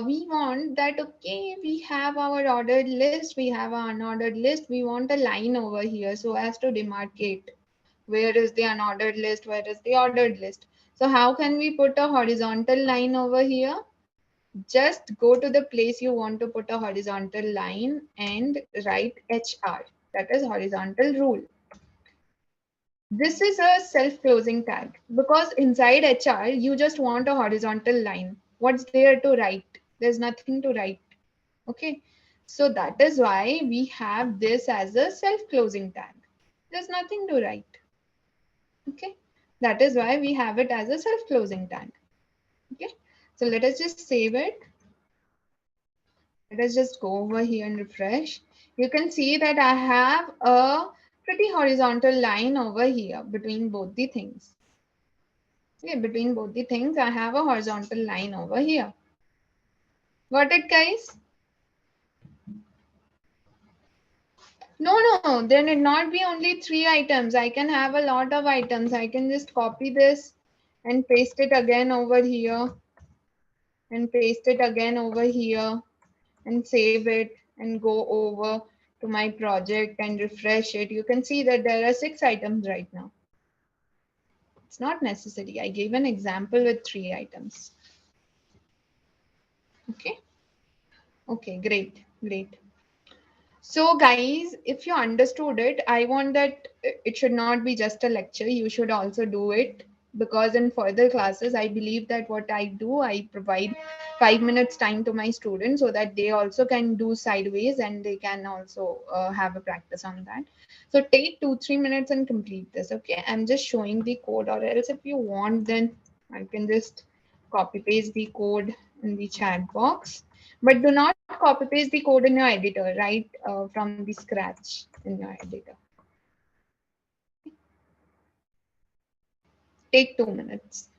we want that, okay, we have our ordered list, we have our unordered list, we want a line over here so as to demarcate where is the unordered list, where is the ordered list. So how can we put a horizontal line over here? Just go to the place you want to put a horizontal line and write HR. That is horizontal rule. This is a self-closing tag because inside HR, you just want a horizontal line. What's there to write? There's nothing to write. Okay. So that is why we have this as a self-closing tag. There's nothing to write. Okay. That is why we have it as a self-closing tag. Okay. So let us just save it. Let us just go over here and refresh. You can see that I have a pretty horizontal line over here between both the things. Okay, between both the things, I have a horizontal line over here. Got it, guys? No, no, there need not be only three items. I can have a lot of items. I can just copy this and paste it again over here and paste it again over here and save it and go over to my project and refresh it. You can see that there are 6 items right now. It's not necessary. I gave an example with 3 items. Okay. Okay, great, great. So guys, if you understood it, I want that it should not be just a lecture. You should also do it because in further classes, I believe that what I do, I provide 5 minutes time to my students so that they also can do sideways and they can also have a practice on that. So take 2-3 minutes and complete this. Okay, I'm just showing the code, or else if you want, then I can just copy paste the code in the chat box. But do not copy paste the code in your editor, right? From the scratch in your editor. Take 2 minutes.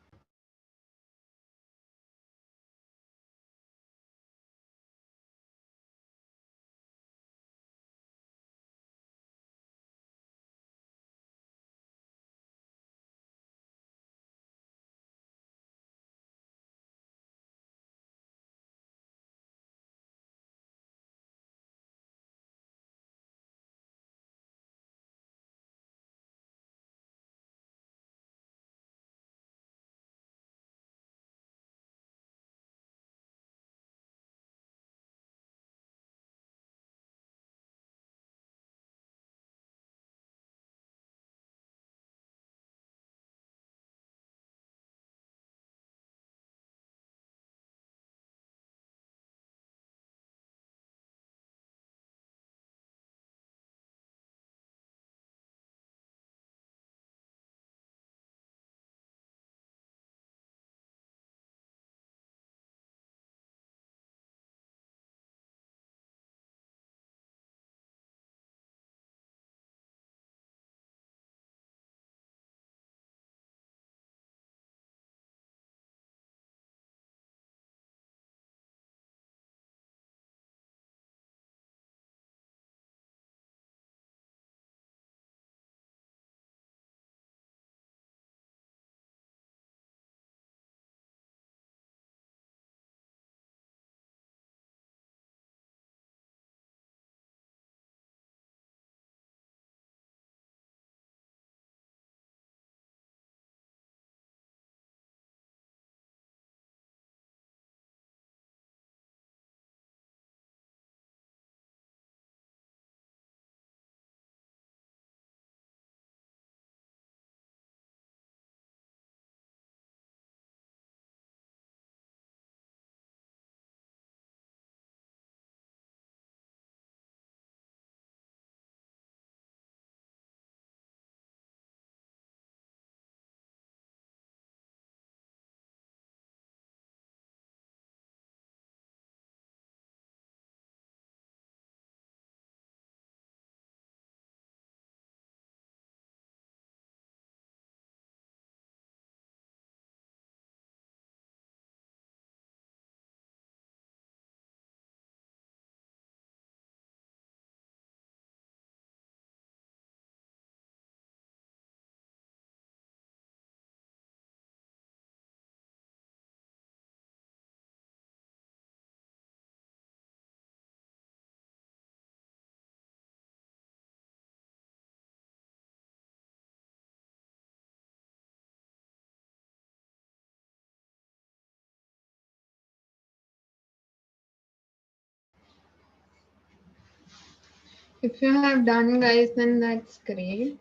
If you have done, guys, then that's great.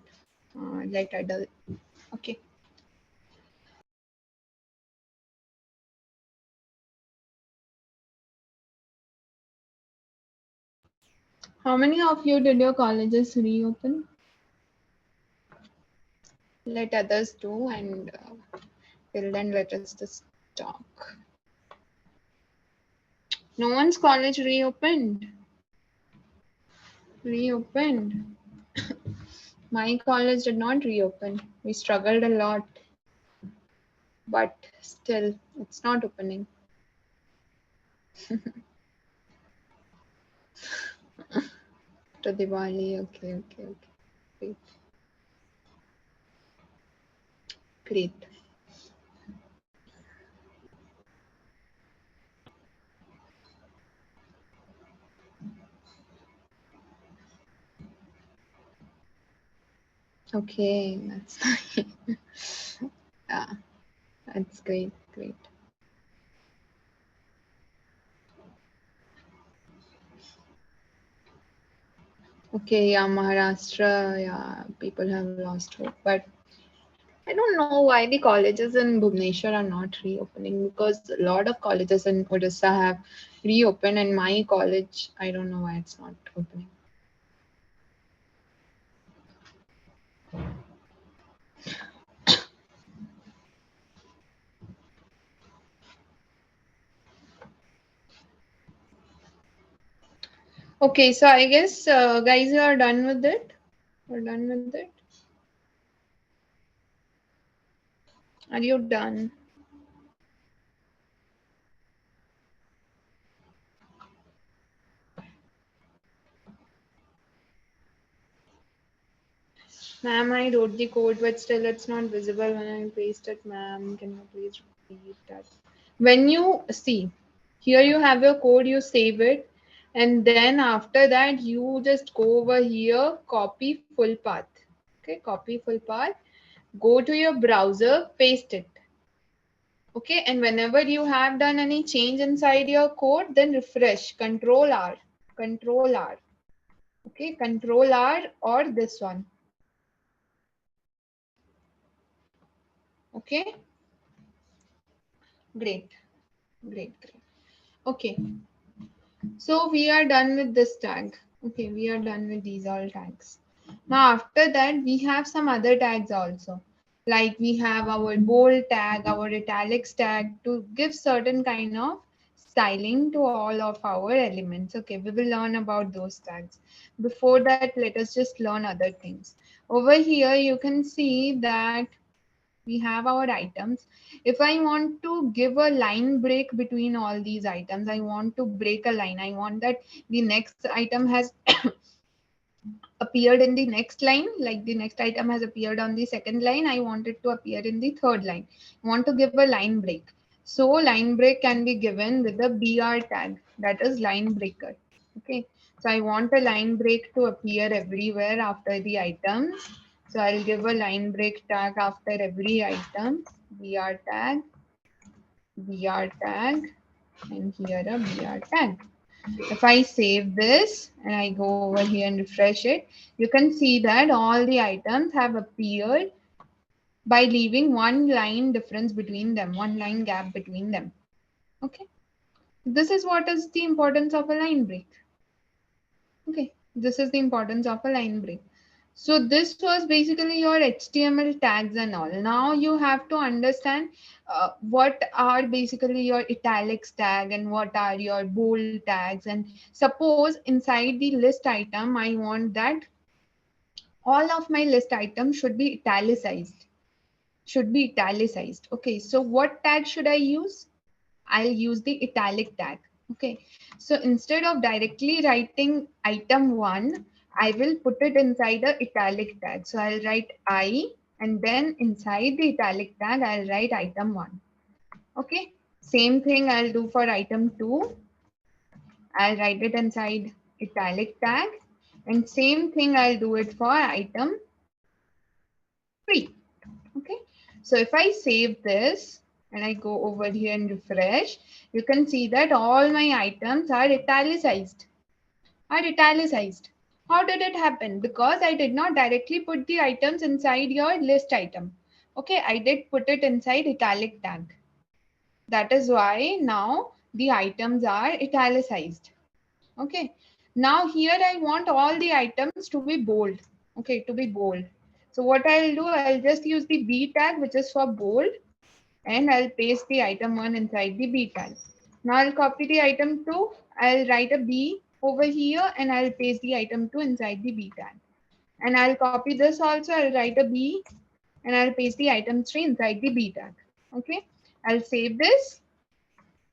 Let adult. Okay. How many of you did your colleges reopen? Let others do, and till then, let us just talk. No one's college reopened. Reopened. My college did not reopen. We struggled a lot, but still, it's not opening. To Diwali. Okay, okay, okay. Great. Great. Okay, that's nice. Yeah, that's great. Great. Okay, yeah, Maharashtra, yeah, people have lost hope. But I don't know why the colleges in Bhubaneswar are not reopening because a lot of colleges in Odisha have reopened, and my college, I don't know why it's not opening. Okay, so I guess, guys, you are done with it. We're done with it. Are you done? Ma'am, I wrote the code, but still it's not visible when I paste it, ma'am. Can you please repeat that? When you see, here you have your code, you save it, and then after that, you just go over here, copy full path. Okay, copy full path, go to your browser, paste it. Okay, and whenever you have done any change inside your code, then refresh, Control R, Control R. Okay, Control R or this one. Okay, great, great, great. Okay, so we are done with this tag. Okay, we are done with these all tags. Now after that, we have some other tags also. Like we have our bold tag, our italics tag to give certain kind of styling to all of our elements. Okay, we will learn about those tags. Before that, let us just learn other things. Over here, you can see that we have our items. If I want to give a line break between all these items, I want to break a line. I want that the next item has appeared in the next line, like the next item has appeared on the second line. I want it to appear in the third line. I want to give a line break. So line break can be given with the BR tag, that is line breaker. Okay. So I want a line break to appear everywhere after the items. So I'll give a line break tag after every item, BR tag, BR tag, and here a BR tag. If I save this and I go over here and refresh it, you can see that all the items have appeared by leaving one line difference between them, one line gap between them. Okay. This is what is the importance of a line break. Okay. This is the importance of a line break. So this was basically your HTML tags and all. Now you have to understand what are basically your italics tag and what are your bold tags. And suppose inside the list item, I want that all of my list items should be italicized. Should be italicized. Okay, so what tag should I use? I'll use the italic tag. Okay, so instead of directly writing item 1, I will put it inside a italic tag. So I'll write I, and then inside the italic tag, I'll write item 1. Okay, same thing I'll do for item 2. I'll write it inside italic tag, and same thing I'll do it for item 3. Okay, so if I save this and I go over here and refresh, you can see that all my items are italicized. Are italicized. How did it happen? Because I did not directly put the items inside your list item. Okay, I did put it inside italic tag. That is why now the items are italicized. Okay, now here I want all the items to be bold. Okay, to be bold. So what I'll do, I'll just use the B tag, which is for bold, and I'll paste the item 1 inside the B tag. Now I'll copy the item 2, I'll write a B over here, and I'll paste the item 2 inside the B tag. And I'll copy this also, I'll write a B, and I'll paste the item 3 inside the B tag. Okay, I'll save this,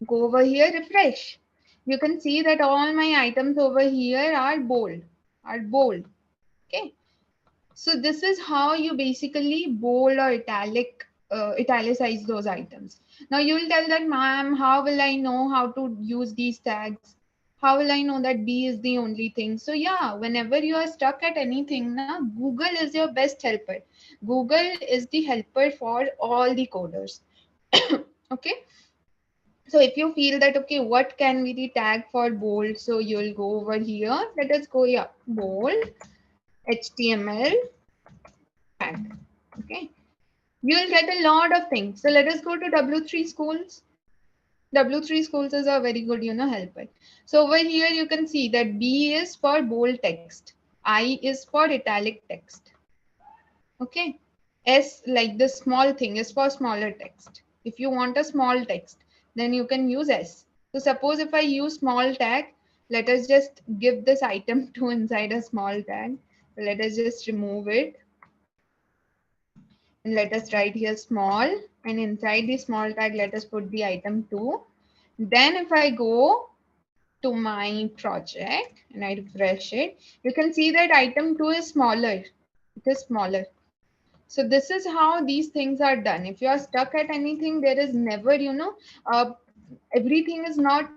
go over here, refresh. You can see that all my items over here are bold, Okay, so this is how you basically bold or italicize those items. Now you will tell that, ma'am, how will I know how to use these tags? How will I know that B is the only thing? So yeah, whenever you are stuck at anything, now Google is your best helper. Google is the helper for all the coders. Okay. So if you feel that, okay, what can be the tag for bold? So you'll go over here. Let us go, yeah, bold HTML tag. Okay. You'll get a lot of things. So let us go to W3 schools. W3 schools is a very good, helper. So over here, you can see that B is for bold text. I is for italic text. Okay. S, like the small thing, is for smaller text. If you want a small text, then you can use S. So suppose if I use small tag, let us just give this item to inside a small tag. So let us just remove it. And let us write here small, and inside the small tag, let us put the item 2. Then if I go to my project and I refresh it, you can see that item 2 is smaller. It is smaller. So this is how these things are done. If you are stuck at anything, there is never, everything is not,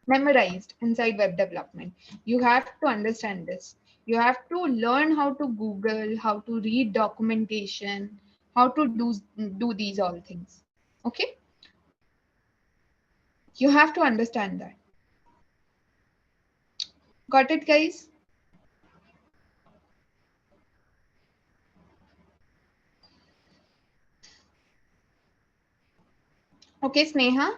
memorized inside web development. You have to understand this. You have to learn how to Google, how to read documentation, how to do these all things. Okay, you have to understand that. Got it, guys? Okay, Sneha,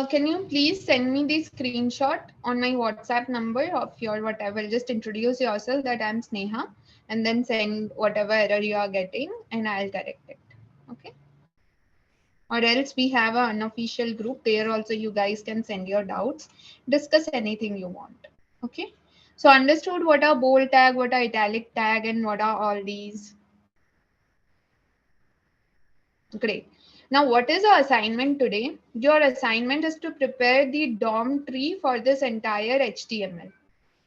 can you please send me the screenshot on my WhatsApp number of your whatever? Just introduce yourself that I'm Sneha, and then send whatever error you are getting, and I'll correct it. Okay. Or else we have an unofficial group. There also you guys can send your doubts, discuss anything you want. Okay. So understood what are bold tag, what are italic tag, and what are all these? Great. Now, what is our assignment today? Your assignment is to prepare the DOM tree for this entire HTML.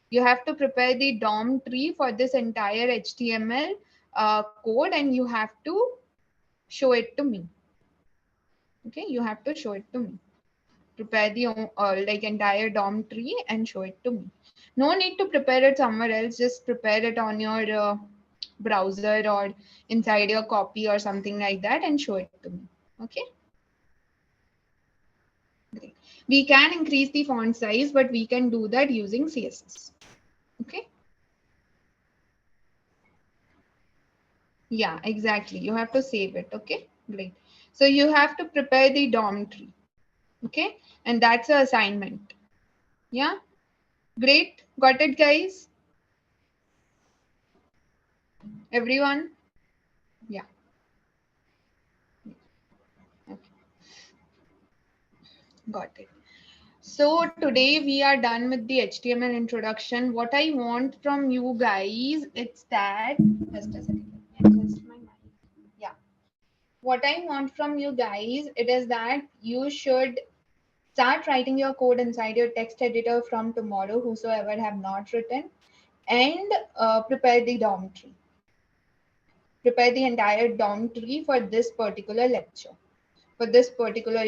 You have to prepare the DOM tree for this entire HTML code, and you have to show it to me. Okay, you have to show it to me. Prepare the like entire DOM tree and show it to me. No need to prepare it somewhere else. Just prepare it on your browser or inside your copy or something like that and show it to me. Okay. Great. We can increase the font size, but we can do that using CSS. Okay. Yeah, exactly. You have to save it. Okay. Great. So you have to prepare the DOM tree. Okay. And that's an assignment. Yeah. Great. Got it, guys? Everyone? Yeah. Okay. Got it. So today we are done with the HTML introduction. What I want from you guys, it's that, just a second, let me adjust my mic. Yeah. What I want from you guys, it is that you should start writing your code inside your text editor from tomorrow, whosoever have not written, and prepare the DOM tree. Prepare the entire DOM tree for this particular lecture, for this particular,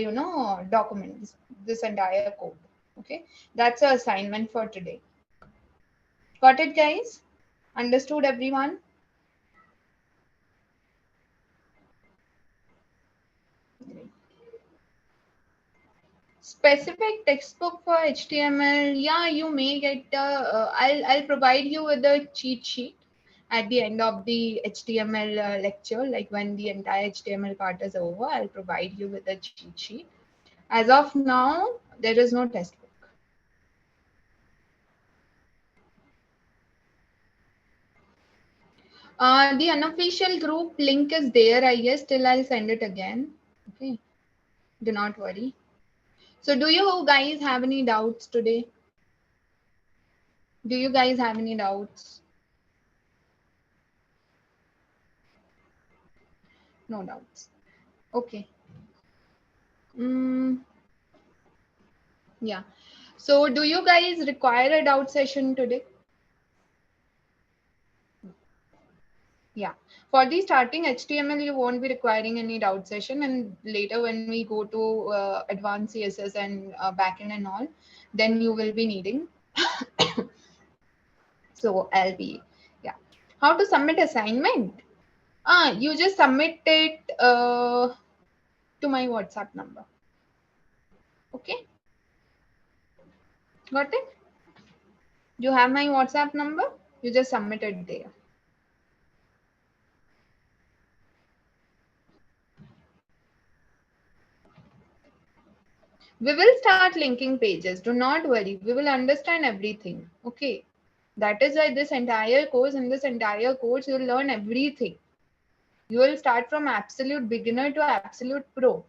document, this entire code. Okay, that's our assignment for today. Got it, guys? Understood, everyone? Specific textbook for HTML, yeah, you may get. I'll provide you with a cheat sheet at the end of the HTML lecture. Like when the entire HTML part is over, I'll provide you with a cheat sheet. As of now, there is no textbook. The unofficial group link is there, I guess. Till I'll send it again. Okay, do not worry. So, do you guys have any doubts today? Do you guys have any doubts? No doubts. Okay. Mm, yeah. So, do you guys require a doubt session today? Yeah. For the starting HTML, you won't be requiring any doubt session. And later, when we go to advanced CSS and backend and all, then you will be needing. So, I'll be, yeah. How to submit assignment? You just submit it to my WhatsApp number. Okay. Got it? You have my WhatsApp number? You just submit it there. We will start linking pages. Do not worry. We will understand everything. Okay. That is why this entire course, in this entire course, you'll learn everything. You will start from absolute beginner to absolute pro.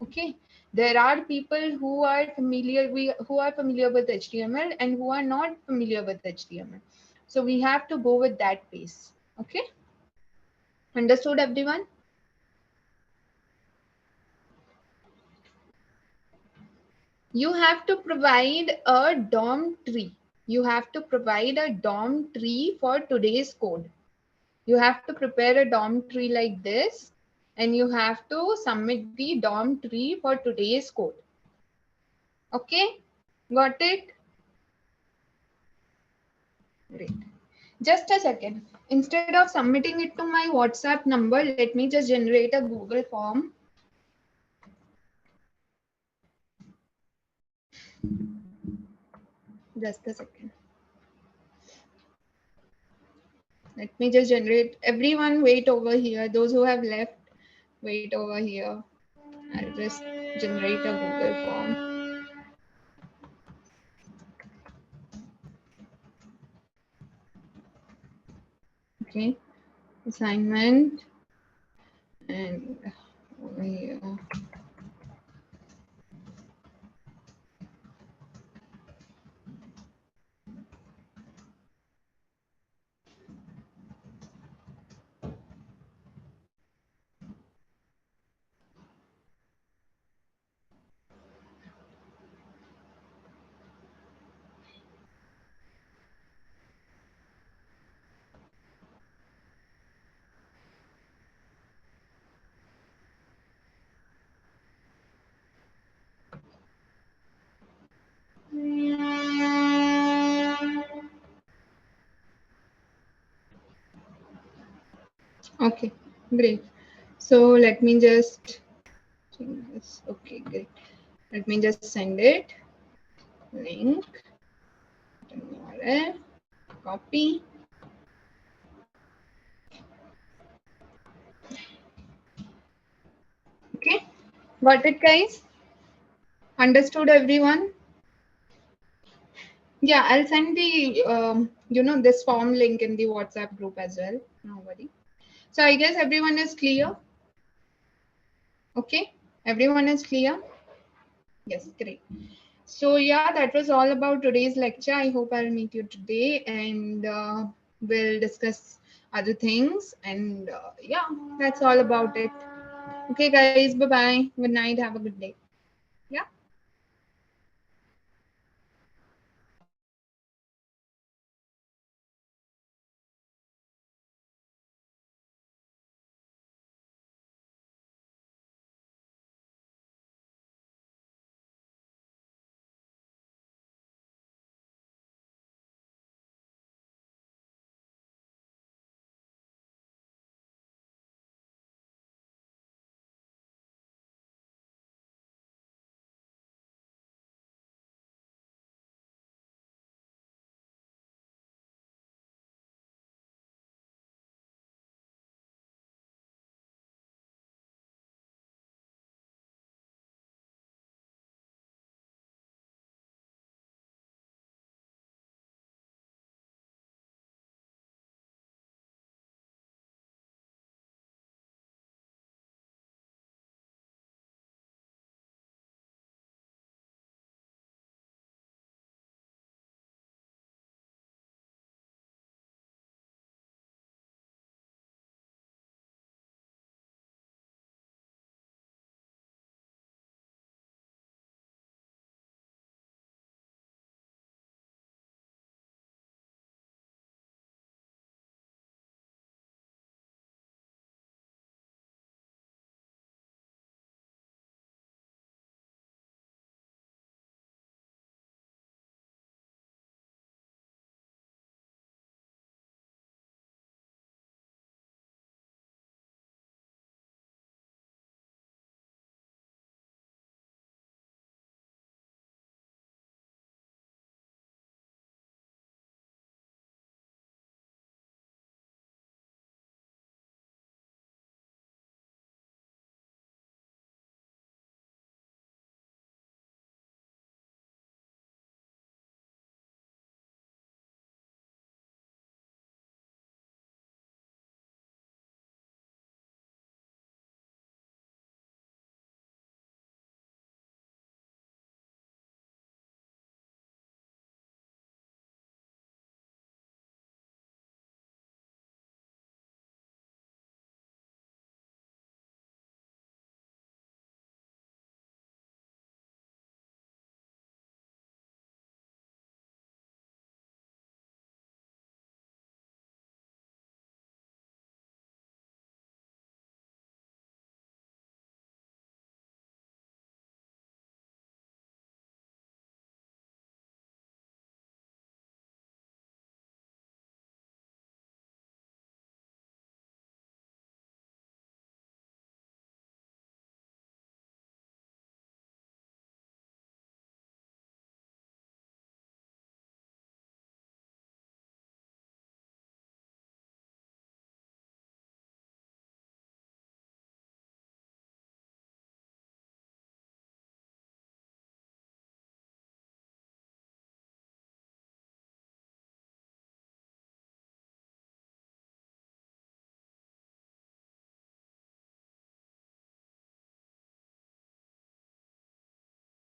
Okay. There are people who are familiar with HTML and who are not familiar with HTML. So we have to go with that pace. Okay. Understood, everyone? You have to provide a DOM tree. You have to provide a DOM tree for today's code. You have to prepare a DOM tree like this, and you have to submit the DOM tree for today's code. Okay, got it? Great. Just a second. Instead of submitting it to my WhatsApp number, let me just generate a Google form. Just a second. Let me just generate. Everyone wait over here. Those who have left, wait over here. I'll just generate a Google form. Okay, assignment and over here. Okay, great. So let me just change this. Okay, great. Let me just send it. Link, URL, copy. Okay, got it, guys? Understood, everyone? Yeah, I'll send the this form link in the WhatsApp group as well. No worry. So I guess everyone is clear. Okay, everyone is clear. Yes, great. So yeah, that was all about today's lecture. I hope I'll meet you today and we'll discuss other things. And yeah, that's all about it. Okay, guys, bye bye. Good night. Have a good day. Yeah.